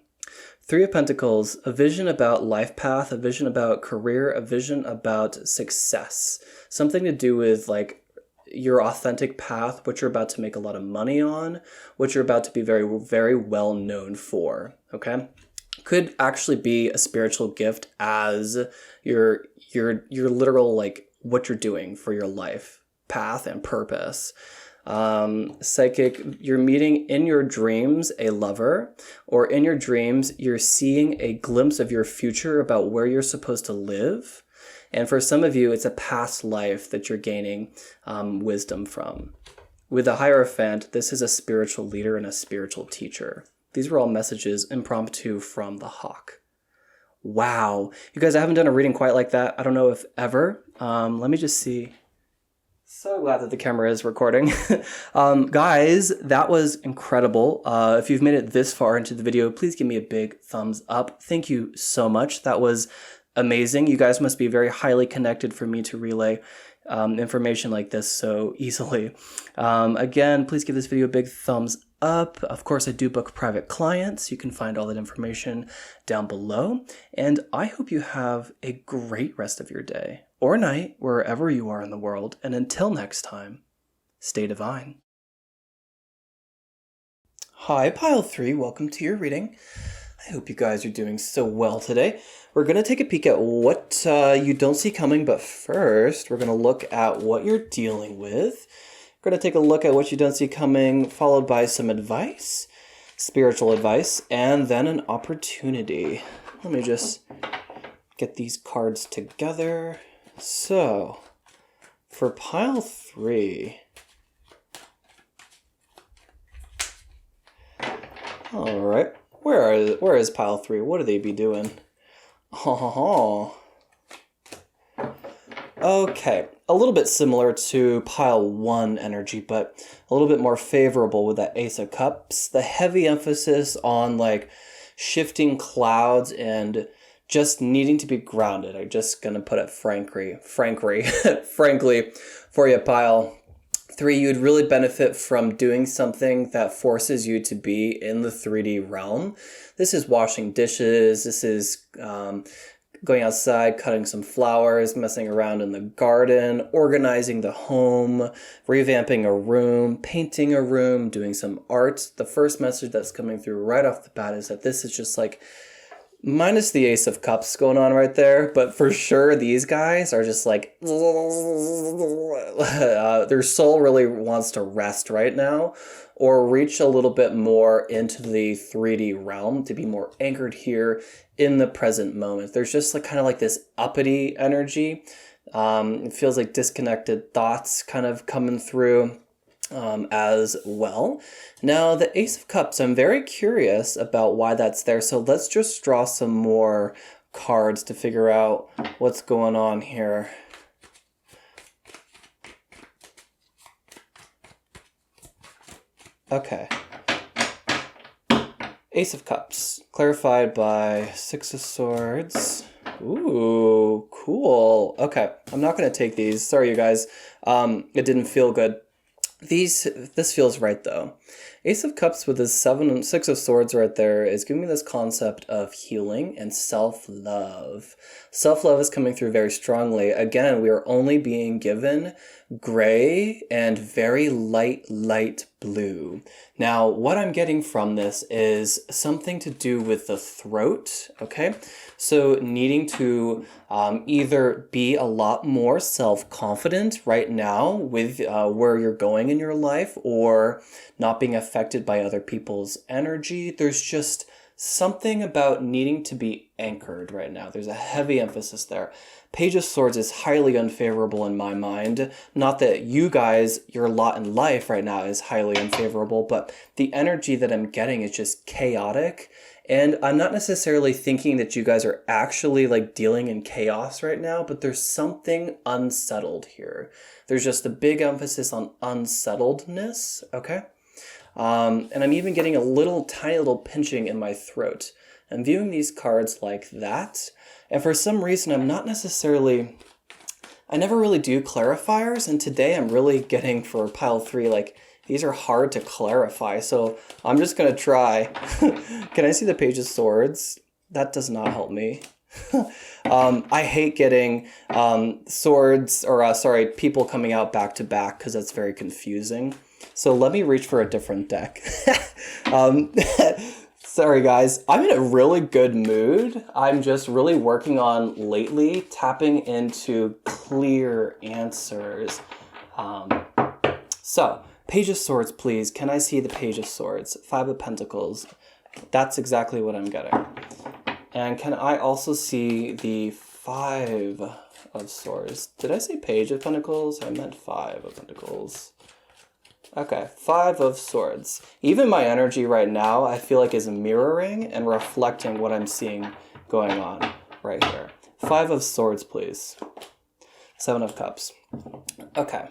3 of Pentacles, a vision about life path, a vision about career, a vision about success. Something to do with like your authentic path, what you're about to make a lot of money on, what you're about to be very, very well known for, okay? Could actually be a spiritual gift as your literal, like what you're doing for your life path and purpose. Psychic, you're meeting in your dreams a lover, or in your dreams you're seeing a glimpse of your future about where you're supposed to live. And for some of you, it's a past life that you're gaining wisdom from. With the Hierophant, this is a spiritual leader and a spiritual teacher. These were all messages impromptu from the hawk. Wow. You guys, I haven't done a reading quite like that. I don't know if ever. Let me just see. So glad that the camera is recording. Guys, that was incredible. If you've made it this far into the video, please give me a big thumbs up. Thank you so much. That was amazing. You guys must be very highly connected for me to relay information like this so easily. Again, please give this video a big thumbs up. Of course, I do book private clients. You can find all that information down below. And I hope you have a great rest of your day or night, wherever you are in the world. And until next time, stay divine. Hi, Pile 3. Welcome to your reading. I hope you guys are doing so well today. We're going to take a peek at what you don't see coming, but first we're going to look at what you're dealing with. We're going to take a look at what you don't see coming, followed by some advice, spiritual advice, and then an opportunity. Let me just get these cards together. So, for Pile 3, all right, where is Pile 3? What do they be doing? Oh, okay, a little bit similar to Pile 1 energy, but a little bit more favorable with that Ace of Cups. The heavy emphasis on like shifting clouds and just needing to be grounded. I'm just gonna put it frankly for you, Pile 3. You'd really benefit from doing something that forces you to be in the 3D realm. This is washing dishes. This is going outside, cutting some flowers, messing around in the garden, organizing the home, revamping a room, painting a room, doing some art. The first message that's coming through right off the bat is that this is just like, minus the Ace of Cups going on right there, but for sure these guys are just like, their soul really wants to rest right now or reach a little bit more into the 3D realm to be more anchored here in the present moment. There's just like kind of like this uppity energy. It feels like disconnected thoughts kind of coming through as well. Now, the Ace of Cups, I'm very curious about why that's there. So let's just draw some more cards to figure out what's going on here. Okay. Ace of Cups, clarified by Six of Swords. Ooh, cool. Okay, I'm not going to take these. Sorry, you guys. It didn't feel good. This feels right, though. Ace of Cups with the Six of Swords right there is giving me this concept of healing and self-love. Self-love is coming through very strongly. Again, we are only being given gray and very light blue. Now, what I'm getting from this is something to do with the throat, okay? So needing to either be a lot more self-confident right now with where you're going in your life, or not being affected by other people's energy. There's just something about needing to be anchored right now. There's a heavy emphasis there. Page of Swords is highly unfavorable in my mind. Not that you guys, your lot in life right now is highly unfavorable, but the energy that I'm getting is just chaotic. And I'm not necessarily thinking that you guys are actually like dealing in chaos right now, but there's something unsettled here. There's just a big emphasis on unsettledness, okay? And I'm even getting a tiny little pinching in my throat. I'm viewing these cards like that. And for some reason, I never really do clarifiers. And today I'm really getting for Pile 3, like, these are hard to clarify. So I'm just going to try. Can I see the Page of Swords? That does not help me. I hate getting swords, or people coming out back to back, because that's very confusing. So let me reach for a different deck. Sorry guys, I'm in a really good mood. I'm just really working on lately tapping into clear answers. So, Page of Swords, please. Can I see the Page of Swords? Five of Pentacles. That's exactly what I'm getting. And can I also see the Five of Swords? Did I say Page of Pentacles? I meant Five of Pentacles. Okay, Five of Swords. Even my energy right now, I feel like is mirroring and reflecting what I'm seeing going on right here. 5 of Swords, please. 7 of Cups. Okay.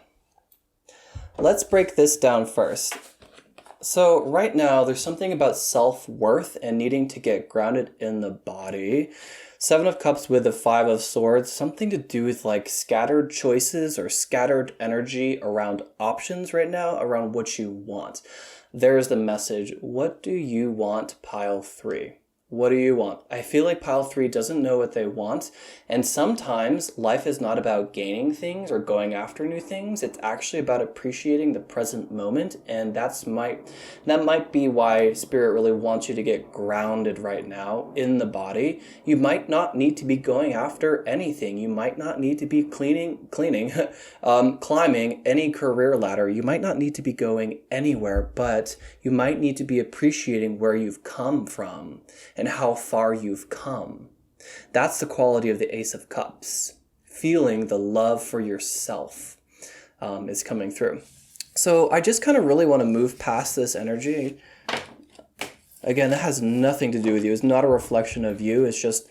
Let's break this down first. So right now, there's something about self-worth and needing to get grounded in the body. 7 of Cups with the 5 of Swords, something to do with like scattered choices or scattered energy around options right now, around what you want. There's the message. What do you want, pile 3? What do you want? I feel like pile 3 doesn't know what they want. And sometimes life is not about gaining things or going after new things. It's actually about appreciating the present moment. And that might be why Spirit really wants you to get grounded right now in the body. You might not need to be going after anything. You might not need to be climbing any career ladder. You might not need to be going anywhere, but you might need to be appreciating where you've come from and how far you've come. That's the quality of the Ace of Cups. Feeling the love for yourself is coming through. So I just kind of really want to move past this energy. Again, that has nothing to do with you. It's not a reflection of you. It's just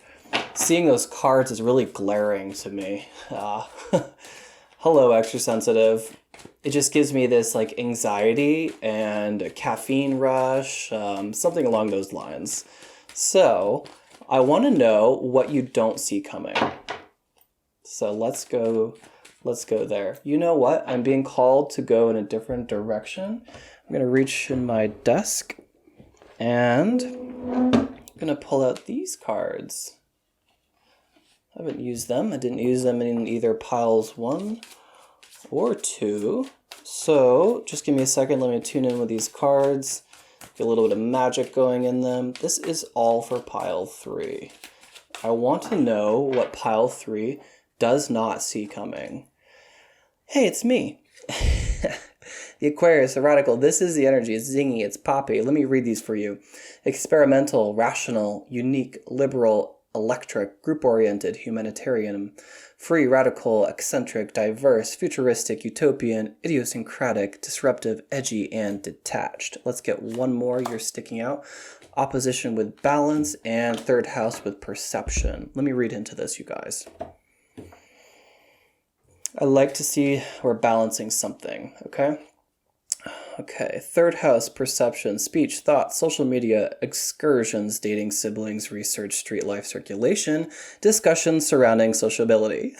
seeing those cards is really glaring to me. Hello, extra sensitive. It just gives me this like anxiety and a caffeine rush, something along those lines. So I want to know what you don't see coming. So let's go there. You know what? I'm being called to go in a different direction. I'm going to reach in my desk and I'm going to pull out these cards. I haven't used them. I didn't use them in either piles 1 or 2. So just give me a second. Let me tune in with these cards. Get a little bit of magic going in them. This is all for pile 3. I want to know what pile 3 does not see coming. Hey, it's me. The Aquarius, the Radical. This is the energy. It's zingy. It's poppy. Let me read these for you. Experimental, rational, unique, liberal, electric, group-oriented, humanitarian, free, radical, eccentric, diverse, futuristic, utopian, idiosyncratic, disruptive, edgy, and detached. Let's get one more. You're sticking out. Opposition with balance, and 3rd house with perception. Let me read into this, you guys. I like to see we're balancing something, okay? Okay, 3rd house, perception, speech, thought, social media, excursions, dating, siblings, research, street life, circulation, discussions surrounding sociability.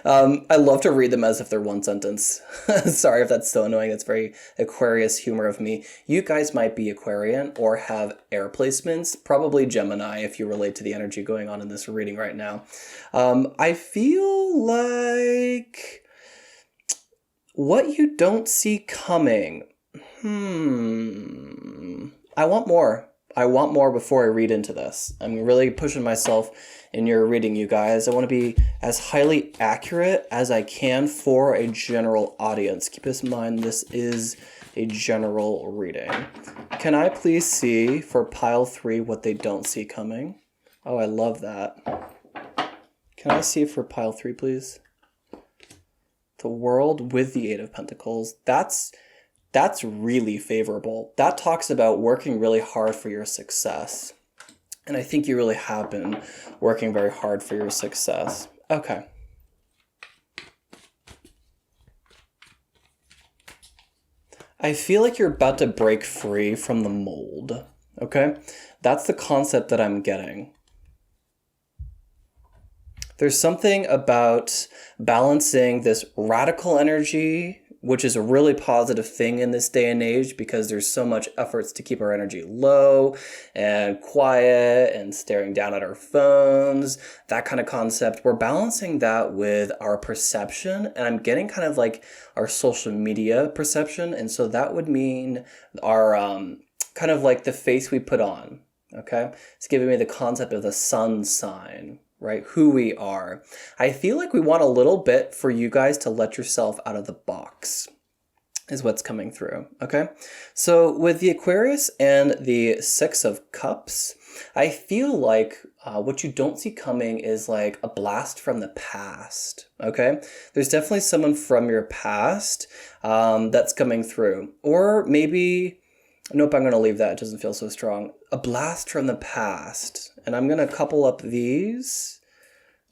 I love to read them as if they're one sentence. Sorry if that's so annoying. That's very Aquarius humor of me. You guys might be Aquarian or have air placements, probably Gemini if you relate to the energy going on in this reading right now. I feel like what you don't see coming. I want more. I want more before I read into this. I'm really pushing myself in your reading, you guys. I want to be as highly accurate as I can for a general audience. Keep this in mind, this is a general reading. Can I please see for pile 3 what they don't see coming? Oh, I love that. Can I see for pile 3, please? The World with the 8 of Pentacles. That's really favorable. That talks about working really hard for your success. And I think you really have been working very hard for your success. Okay. I feel like you're about to break free from the mold. Okay? That's the concept that I'm getting. There's something about balancing this radical energy, which is a really positive thing in this day and age because there's so much efforts to keep our energy low and quiet and staring down at our phones, that kind of concept. We're balancing that with our perception, and I'm getting kind of like our social media perception. And so that would mean our kind of like the face we put on, okay? It's giving me the concept of the sun sign, right? Who we are. I feel like we want a little bit for you guys to let yourself out of the box is what's coming through, okay? So with the Aquarius and the 6 of Cups, I feel like what you don't see coming is like a blast from the past, okay? There's definitely someone from your past that's coming through. Or maybe Nope, I'm going to leave that. It doesn't feel so strong. A blast from the past. And I'm going to couple up these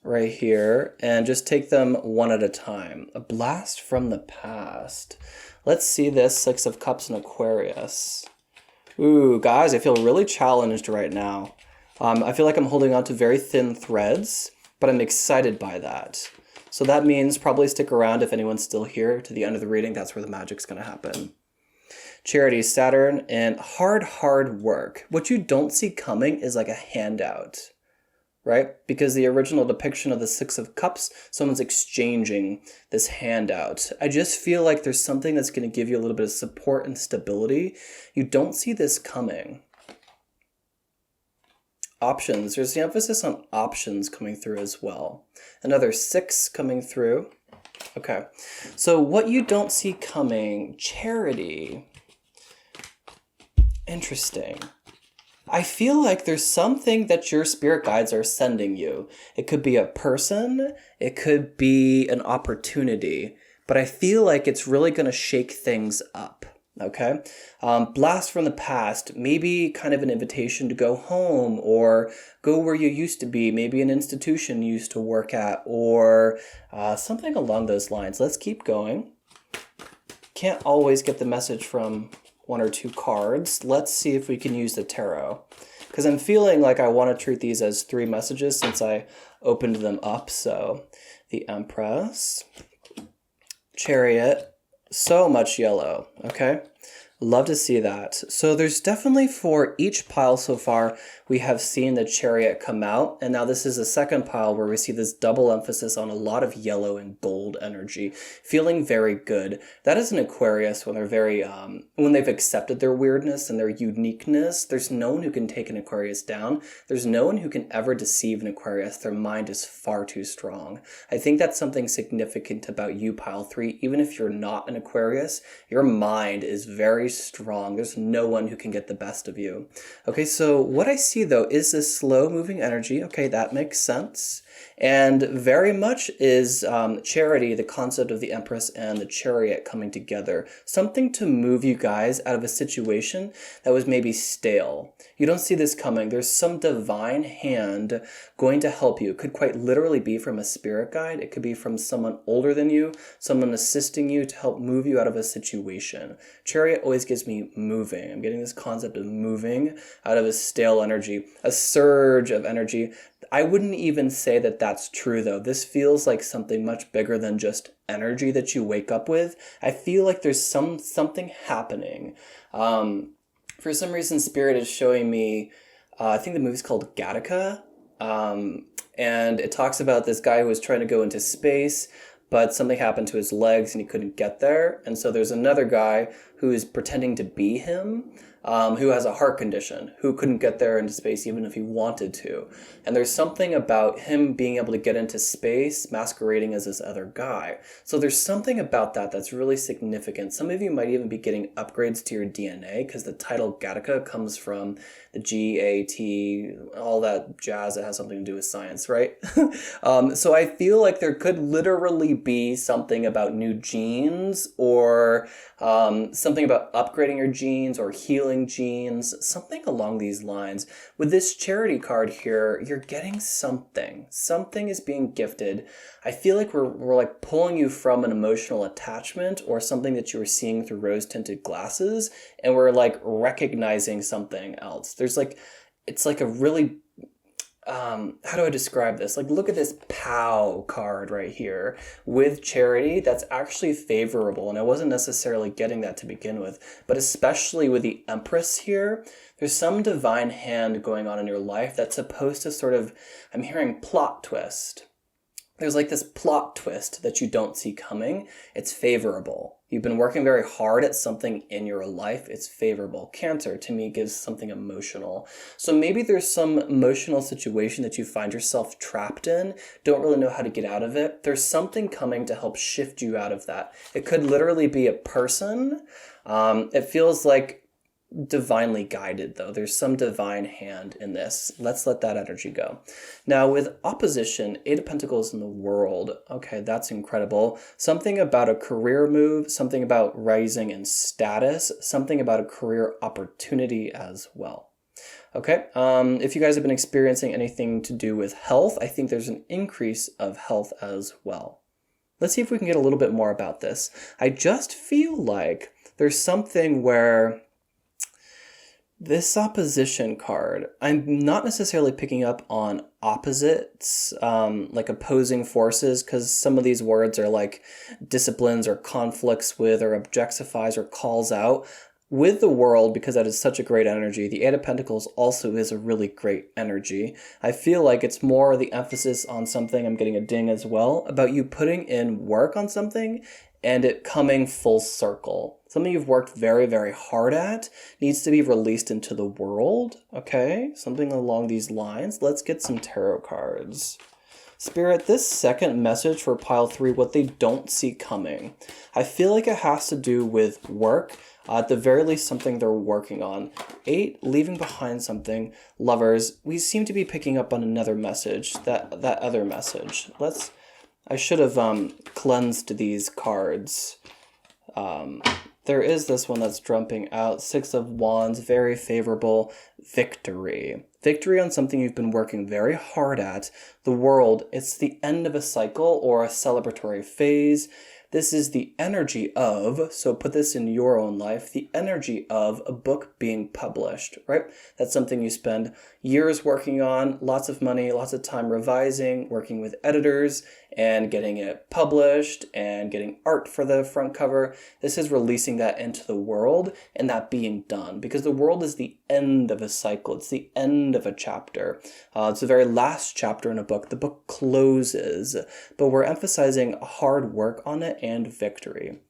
right here and just take them one at a time. A blast from the past. Let's see this. 6 of Cups in Aquarius. Ooh, guys, I feel really challenged right now. I feel like I'm holding on to very thin threads, but I'm excited by that. So that means probably stick around if anyone's still here to the end of the reading. That's where the magic's going to happen. Charity, Saturn, and hard work. What you don't see coming is like a handout, right? Because the original depiction of the 6 of Cups, someone's exchanging this handout. I just feel like there's something that's going to give you a little bit of support and stability. You don't see this coming. Options. There's the emphasis on options coming through as well. Another 6 coming through. Okay. So what you don't see coming, charity. Interesting. I feel like there's something that your spirit guides are sending you. It could be a person, it could be an opportunity, but I feel like it's really going to shake things up. Okay. Blast from the past, maybe kind of an invitation to go home or go where you used to be, maybe an institution you used to work at, or something along those lines. Let's keep going. Can't always get the message from 1 or 2 cards. Let's see if we can use the tarot, because I'm feeling like I want to treat these as 3 messages since I opened them up. So the Empress, Chariot, so much yellow. Okay. Love to see that. So there's definitely, for each pile so far, we have seen the Chariot come out. And now this is the second pile where we see this double emphasis on a lot of yellow and gold energy. Feeling very good. That is an Aquarius when they're very, when they've accepted their weirdness and their uniqueness. There's no one who can take an Aquarius down. There's no one who can ever deceive an Aquarius. Their mind is far too strong. I think that's something significant about you, pile 3. Even if you're not an Aquarius, your mind is very strong. There's no one who can get the best of you. Okay, so what I see though is this slow moving energy. Okay, that makes sense. And very much is charity, the concept of the Empress and the Chariot coming together. Something to move you guys out of a situation that was maybe stale. You don't see this coming. There's some divine hand going to help you. It could quite literally be from a spirit guide. It could be from someone older than you, someone assisting you to help move you out of a situation. Chariot always gives me moving. I'm getting this concept of moving out of a stale energy, a surge of energy. I wouldn't even say that that's true though. This feels like something much bigger than just energy that you wake up with. I feel like there's something happening. For some reason, Spirit is showing me, I think the movie's called Gattaca. And it talks about this guy who was trying to go into space, but something happened to his legs and he couldn't get there. And so there's another guy who is pretending to be him, who has a heart condition, who couldn't get there into space even if he wanted to. And there's something about him being able to get into space masquerading as this other guy. So there's something about that that's really significant. Some of you might even be getting upgrades to your DNA because the title Gattaca comes from the G-A-T, all that jazz that has something to do with science, right? So I feel like there could literally be something about new genes or something about upgrading your genes or healing genes, something along these lines. With this charity card here, you're getting something. Something is being gifted. I feel like we're like pulling you from an emotional attachment or something that you were seeing through rose-tinted glasses, and we're like recognizing something else. There's like, it's like a really, how do I describe this? Like, look at this POW card right here with charity. That's actually favorable. And I wasn't necessarily getting that to begin with, but especially with the Empress here, there's some divine hand going on in your life that's supposed to sort of, I'm hearing plot twist. There's like this plot twist that you don't see coming. It's favorable. You've been working very hard at something in your life. It's favorable. Cancer, to me, gives something emotional. So maybe there's some emotional situation that you find yourself trapped in, don't really know how to get out of it. There's something coming to help shift you out of that. It could literally be a person. It feels like divinely guided, though. There's some divine hand in this. Let's let that energy go. Now, with opposition, Eight of Pentacles in the World. Okay, that's incredible. Something about a career move, something about rising in status, something about a career opportunity as well. Okay, if you guys have been experiencing anything to do with health, I think there's an increase of health as well. Let's see if we can get a little bit more about this. I just feel like there's something where this opposition card, I'm not necessarily picking up on opposites, like opposing forces, because some of these words are like disciplines or conflicts with or objectifies or calls out. With the World, because that is such a great energy, the Eight of Pentacles also is a really great energy. I feel like it's more the emphasis on something, I'm getting a ding as well, about you putting in work on something and it coming full circle. Something you've worked very, very hard at needs to be released into the world, okay? Something along these lines. Let's get some tarot cards. Spirit, this second message for pile 3, what they don't see coming. I feel like it has to do with work. At the very least, something they're working on. 8, leaving behind something. Lovers, we seem to be picking up on another message, that other message. I should have cleansed these cards. There is this one that's jumping out. 6 of Wands, very favorable. Victory. Victory on something you've been working very hard at. The World, it's the end of a cycle or a celebratory phase. This is the energy of, so put this in your own life, the energy of a book being published, right? That's something you spend years working on, lots of money, lots of time revising, working with editors, and getting it published, and getting art for the front cover. This is releasing that into the world, and that being done, because the world is the end of a cycle. It's the end of a chapter. It's the very last chapter in a book. The book closes, but we're emphasizing hard work on it and victory.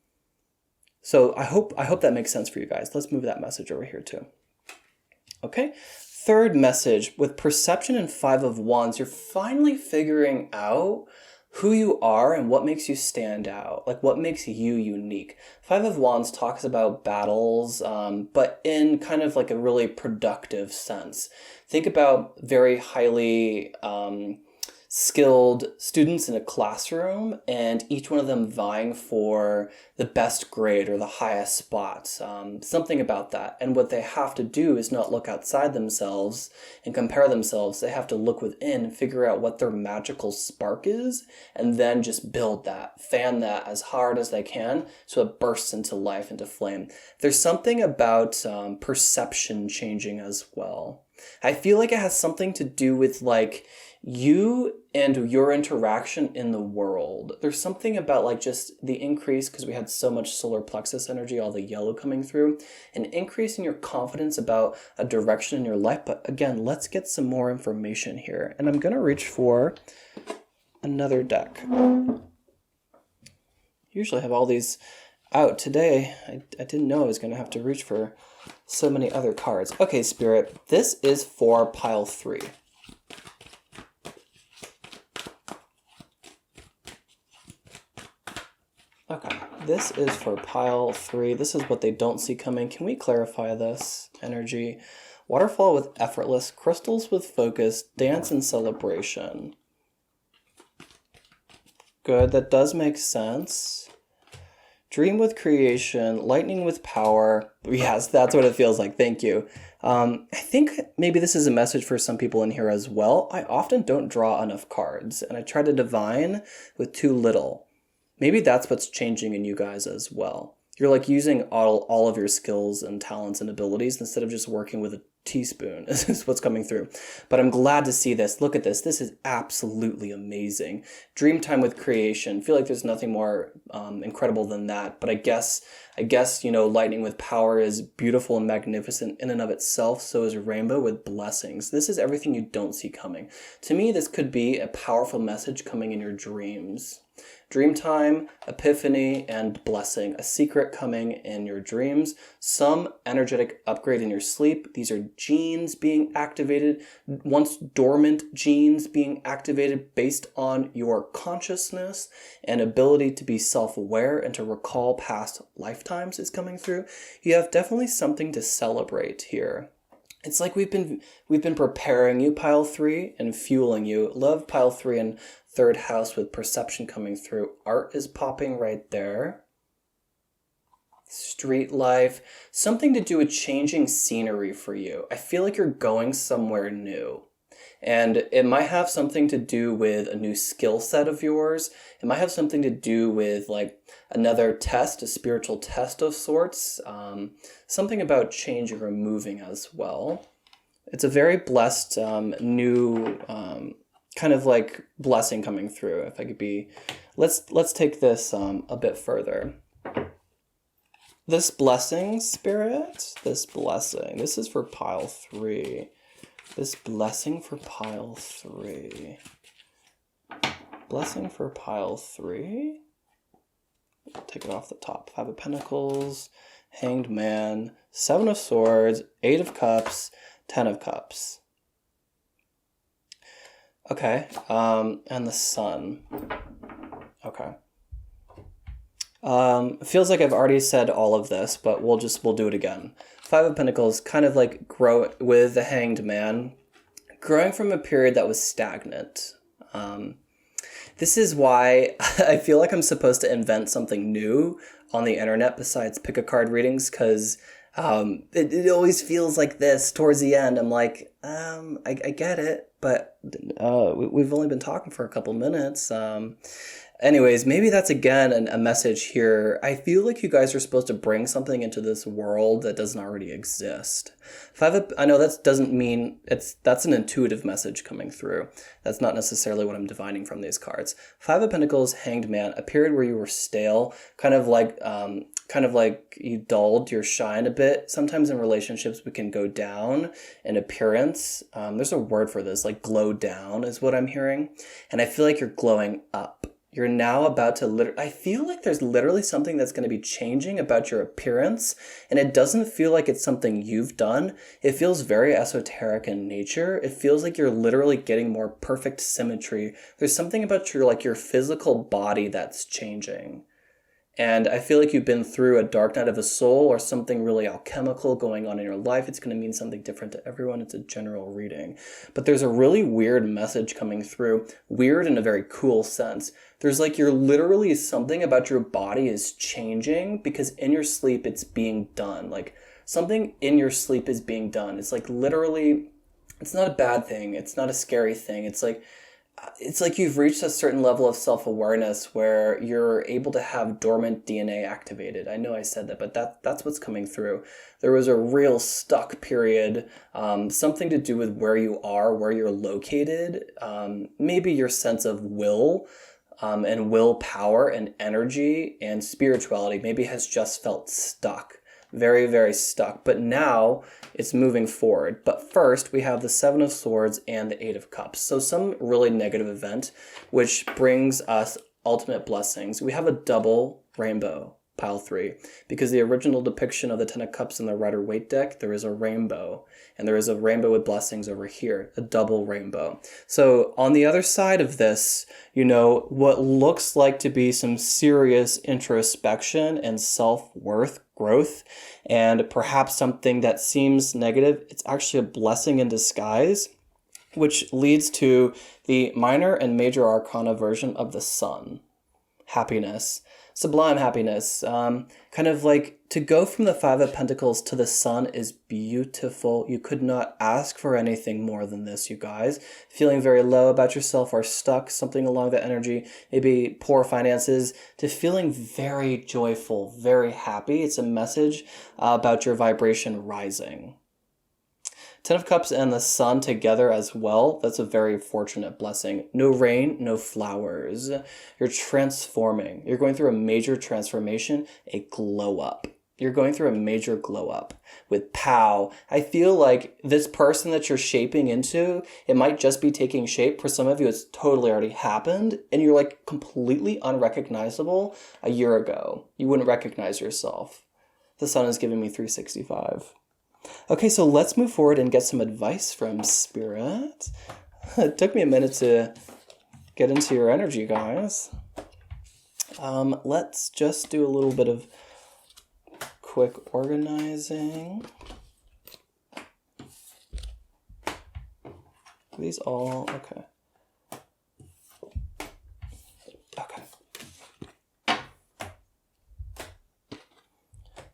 So I hope that makes sense for you guys. Let's move that message over here too. Okay, third message with perception and 5 of Wands, you're finally figuring out who you are and what makes you stand out, like what makes you unique. 5 of Wands talks about battles, but in kind of like a really productive sense. Think about very highly skilled students in a classroom and each one of them vying for the best grade or the highest spot, something about that. And what they have to do is not look outside themselves and compare themselves. They have to look within and figure out what their magical spark is and then just build that, fan that as hard as they can so it bursts into life, into flame. There's something about perception changing as well. I feel like it has something to do with like you and your interaction in the world. There's something about like just the increase, because we had so much solar plexus energy, all the yellow coming through, an increase in your confidence about a direction in your life. But again, let's get some more information here. And I'm going to reach for another deck. Usually I have all these out. Today, I didn't know I was going to have to reach for so many other cards. Okay, Spirit, this is for pile 3. Okay, this is for pile 3. This is what they don't see coming. Can we clarify this energy? Waterfall with effortless, crystals with focus, dance and celebration. Good, that does make sense. Dream with creation, lightning with power. Yes, that's what it feels like. Thank you. I think maybe this is a message for some people in here as well. I often don't draw enough cards, and I try to divine with too little. Maybe that's what's changing in you guys as well. You're like using all of your skills and talents and abilities instead of just working with a teaspoon is what's coming through. But I'm glad to see this. Look at this. This is absolutely amazing. Dream time with creation. I feel like there's nothing more incredible than that. But I guess, you know, lightning with power is beautiful and magnificent in and of itself. So is rainbow with blessings. This is everything you don't see coming. To me, this could be a powerful message coming in your dreams. Dream time, epiphany, and blessing. A secret coming in your dreams. Some energetic upgrade in your sleep. These are genes being activated, once dormant genes being activated based on your consciousness and ability to be self-aware and to recall past lifetimes is coming through. You have definitely something to celebrate here. It's like we've been preparing you, pile 3, and fueling you. Love pile 3 and 3rd house with perception coming through. Art is popping right there. Street life. Something to do with changing scenery for you. I feel like you're going somewhere new. And it might have something to do with a new skill set of yours. It might have something to do with like another test, a spiritual test of sorts. Something about changing or moving as well. It's a very blessed new kind of like blessing coming through. If I could be, let's take this a bit further. This blessing, Spirit, this is for pile 3. This blessing for pile 3. Blessing for pile 3. Take it off the top. 5 of Pentacles, Hanged Man, 7 of Swords, 8 of Cups, 10 of Cups. Okay, and the Sun. Okay. Feels like I've already said all of this, but we'll do it again. 5 of Pentacles, kind of like grow with the Hanged Man, growing from a period that was stagnant. This is why I feel like I'm supposed to invent something new on the internet besides pick a card readings, because it always feels like this towards the end. I'm like, I get it, but we've only been talking for a couple minutes. Anyways, maybe that's again a message here. I feel like you guys are supposed to bring something into this world that doesn't already exist. I know that doesn't mean that's an intuitive message coming through. That's not necessarily what I'm divining from these cards. 5 of Pentacles, Hanged Man, a period where you were stale, kind of like you dulled your shine a bit. Sometimes in relationships we can go down in appearance. There's a word for this, like glow down is what I'm hearing. And I feel like you're glowing up. You're now about to I feel like there's literally something that's going to be changing about your appearance, and it doesn't feel like it's something you've done. It feels very esoteric in nature. It feels like you're literally getting more perfect symmetry. There's something about your physical body that's changing. And I feel like you've been through a dark night of a soul or something really alchemical going on in your life. It's going to mean something different to everyone. It's a general reading. But there's a really weird message coming through. Weird in a very cool sense. There's like you're literally something about your body is changing because in your sleep it's being done. Like something in your sleep is being done. It's like literally, it's not a bad thing. It's not a scary thing. It's like you've reached a certain level of self-awareness where you're able to have dormant DNA activated. I know I said that, but that's what's coming through. There was a real stuck period, something to do with where you are, where you're located, maybe your sense of will and willpower and energy and spirituality maybe has just felt stuck. Very, very stuck. But now it's moving forward. But first, we have the 7 of Swords and the 8 of Cups. So some really negative event, which brings us ultimate blessings. We have a double rainbow, pile 3. Because the original depiction of the 10 of Cups in the Rider-Waite deck, there is a rainbow. And there is a rainbow with blessings over here, a double rainbow. So on the other side of this, what looks like to be some serious introspection and self-worth growth, and perhaps something that seems negative, it's actually a blessing in disguise, which leads to the minor and major arcana version of the Sun. Happiness. Sublime happiness. Kind of like to go from the 5 of Pentacles to the Sun is beautiful. You could not ask for anything more than this, you guys. Feeling very low about yourself or stuck, something along that energy, maybe poor finances, to feeling very joyful, very happy. It's a message about your vibration rising. 10 of Cups and the Sun together as well. That's a very fortunate blessing. No rain, no flowers. You're transforming. You're going through a major transformation, a glow up. You're going through a major glow up with POW. I feel like this person that you're shaping into, it might just be taking shape. For some of you, it's totally already happened, and you're like completely unrecognizable a year ago. You wouldn't recognize yourself. The sun is giving me 365. Okay, so let's move forward and get some advice from Spirit. It took me a minute to get into your energy, guys. Let's just do a little bit of quick organizing. These all, okay.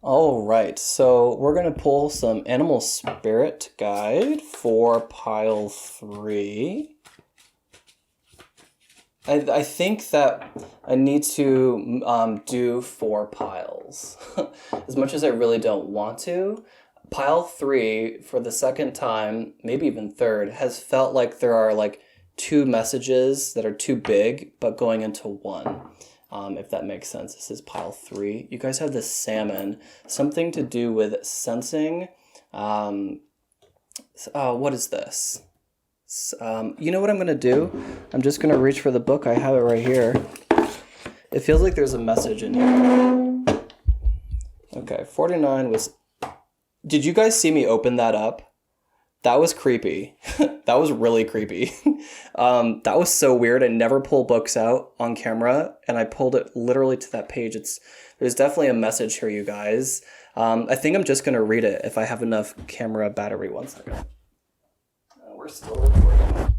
All right, so we're going to pull some animal spirit guide for pile 3. I think that I need to do 4 piles. As much as I really don't want to, pile 3 for the second time, maybe even third, has felt like there are like 2 messages that are too big, but going into one. If that makes sense. This is pile 3. You guys have the salmon, something to do with sensing. What is this? You know what I'm going to do? I'm just going to reach for the book. I have it right here. It feels like there's a message in here. Okay, 49 was... Did you guys see me open that up? That was creepy. That was really creepy. That was so weird. I never pull books out on camera, and I pulled it literally to that page. There's definitely a message here, you guys. I think I'm just going to read it if I have enough camera battery. 1 second. We're still recording.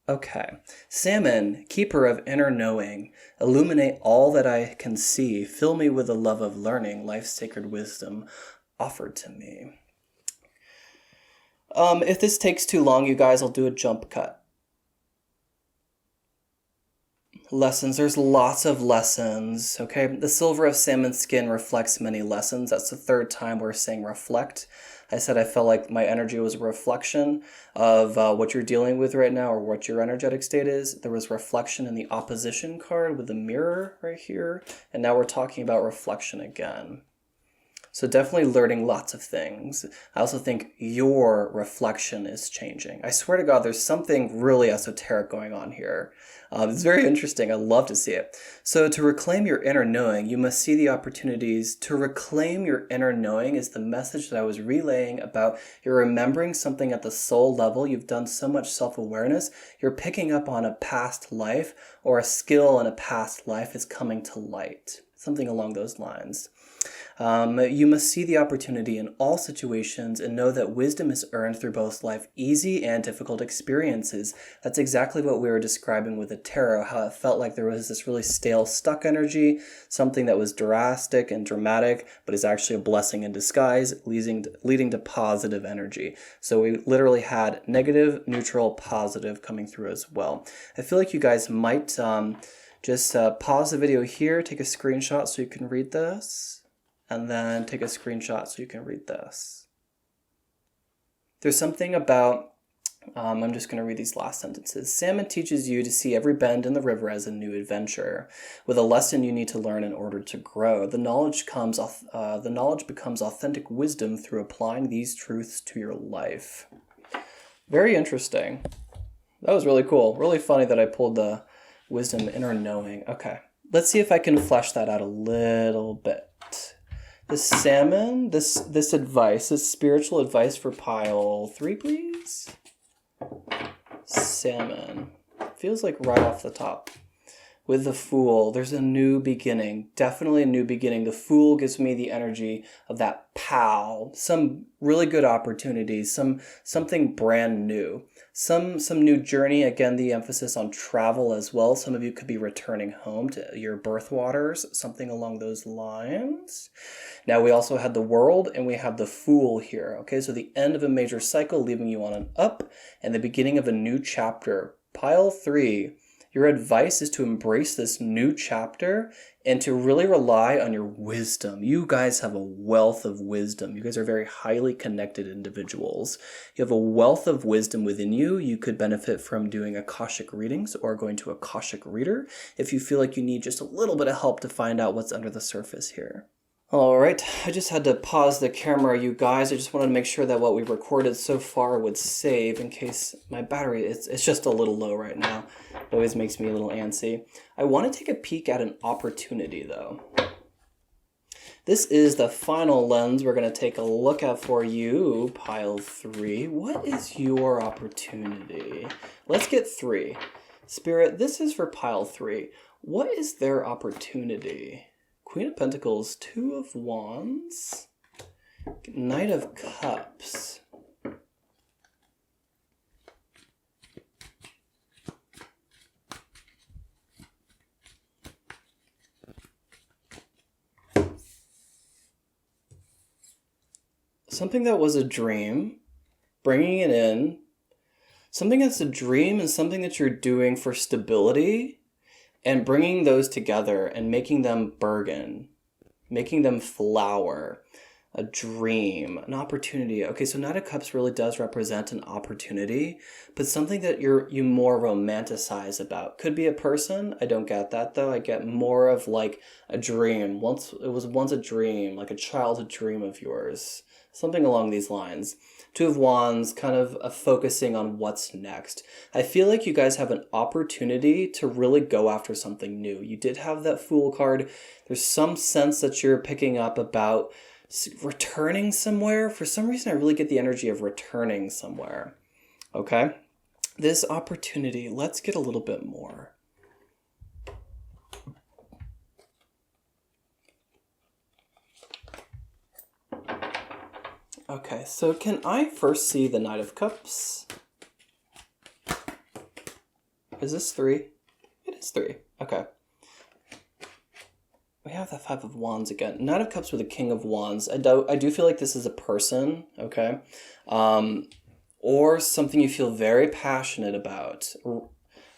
Okay. Salmon, keeper of inner knowing, illuminate all that I can see. Fill me with the love of learning, life's sacred wisdom offered to me. If this takes too long, you guys, I'll do a jump cut. Lessons. There's lots of lessons, okay? The silver of salmon skin reflects many lessons. That's the 3rd time we're saying reflect. I said I felt like my energy was a reflection of what you're dealing with right now or what your energetic state is. There was reflection in the opposition card with the mirror right here. And now we're talking about reflection again. So definitely learning lots of things. I also think your reflection is changing. I swear to God, there's something really esoteric going on here. It's very interesting. I love to see it. So to reclaim your inner knowing, you must see the opportunities. To reclaim your inner knowing is the message that I was relaying about you're remembering something at the soul level. You've done so much self-awareness. You're picking up on a past life, or a skill in a past life is coming to light. Something along those lines. You must see the opportunity in all situations and know that wisdom is earned through both life easy and difficult experiences. That's exactly what we were describing with the tarot, how it felt like there was this really stale, stuck energy, something that was drastic and dramatic, but is actually a blessing in disguise, leading to positive energy. So we literally had negative, neutral, positive coming through as well. I feel like you guys might just pause the video here, take a screenshot so you can read this. And then take a screenshot so you can read this. There's something about, I'm just going to read these last sentences. Salmon teaches you to see every bend in the river as a new adventure, with a lesson you need to learn in order to grow. The knowledge becomes authentic wisdom through applying these truths to your life. Very interesting. That was really cool. Really funny that I pulled the wisdom inner knowing. Okay, let's see if I can flesh that out a little bit. This salmon, this advice, this spiritual advice for pile 3, please. Salmon. Feels like right off the top. With the Fool, there's a new beginning. Definitely a new beginning. The Fool gives me the energy of that POW. Some really good opportunities. Something brand new. Some new journey. Again, the emphasis on travel as well. Some of you could be returning home to your birth waters. Something along those lines. Now we also had the World and we have the Fool here. Okay, so the end of a major cycle leaving you on an up and the beginning of a new chapter. Pile 3. Your advice is to embrace this new chapter and to really rely on your wisdom. You guys have a wealth of wisdom. You guys are very highly connected individuals. You have a wealth of wisdom within you. You could benefit from doing Akashic readings or going to Akashic reader if you feel like you need just a little bit of help to find out what's under the surface here. All right, I just had to pause the camera, you guys. I just wanted to make sure that what we recorded so far would save in case my battery, it's just a little low right now. It always makes me a little antsy. I want to take a peek at an opportunity, though. This is the final lens we're going to take a look at for you, pile 3. What is your opportunity? Let's get 3. Spirit, this is for pile 3. What is their opportunity? Queen of Pentacles, 2 of Wands, Knight of Cups. Something that was a dream, bringing it in. Something that's a dream and something that you're doing for stability. And bringing those together and making them burgeon, making them flower, a dream, an opportunity. Okay, so Knight of Cups really does represent an opportunity, but something that you more romanticize about. Could be a person. I don't get that though. I get more of like a dream. It was once a dream, like a childhood dream of yours. Something along these lines. 2 of Wands, kind of focusing on what's next. I feel like you guys have an opportunity to really go after something new. You did have that Fool card. There's some sense that you're picking up about returning somewhere. For some reason, I really get the energy of returning somewhere. Okay? This opportunity, let's get a little bit more. Okay, so can I first see the Knight of Cups? Is this 3? It is 3. Okay. We have the 5 of Wands again. Knight of Cups with the King of Wands. I do feel like this is a person, okay? Or something you feel very passionate about.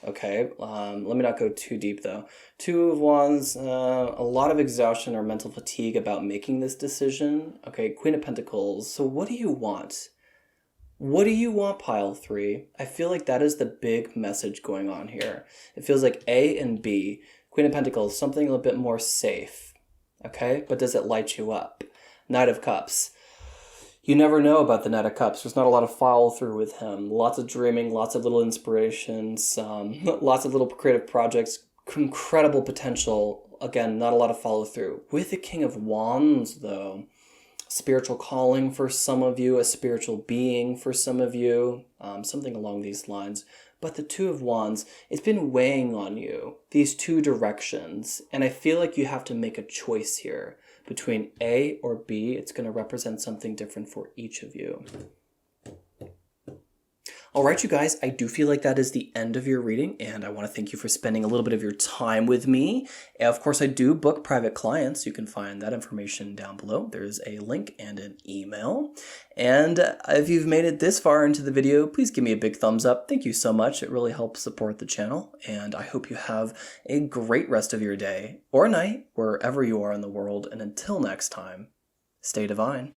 Okay, let me not go too deep though. 2 of Wands, a lot of exhaustion or mental fatigue about making this decision. Okay, Queen of Pentacles. So what do you want? What do you want, pile 3? I feel like that is the big message going on here. It feels like A and B. Queen of Pentacles, something a little bit more safe. Okay, but does it light you up? Knight of Cups. You never know about the Knight of Cups. There's not a lot of follow through with him. Lots of dreaming, lots of little inspirations, lots of little creative projects, incredible potential. Again, not a lot of follow through. With the King of Wands, though, spiritual calling for some of you, a spiritual being for some of you, something along these lines. But the 2 of Wands, it's been weighing on you, these 2 directions. And I feel like you have to make a choice here. Between A or B, it's going to represent something different for each of you. All right, you guys, I do feel like that is the end of your reading, and I want to thank you for spending a little bit of your time with me. And of course, I do book private clients. You can find that information down below. There's a link and an email. And if you've made it this far into the video, please give me a big thumbs up. Thank you so much. It really helps support the channel, and I hope you have a great rest of your day or night, wherever you are in the world. And until next time, stay divine.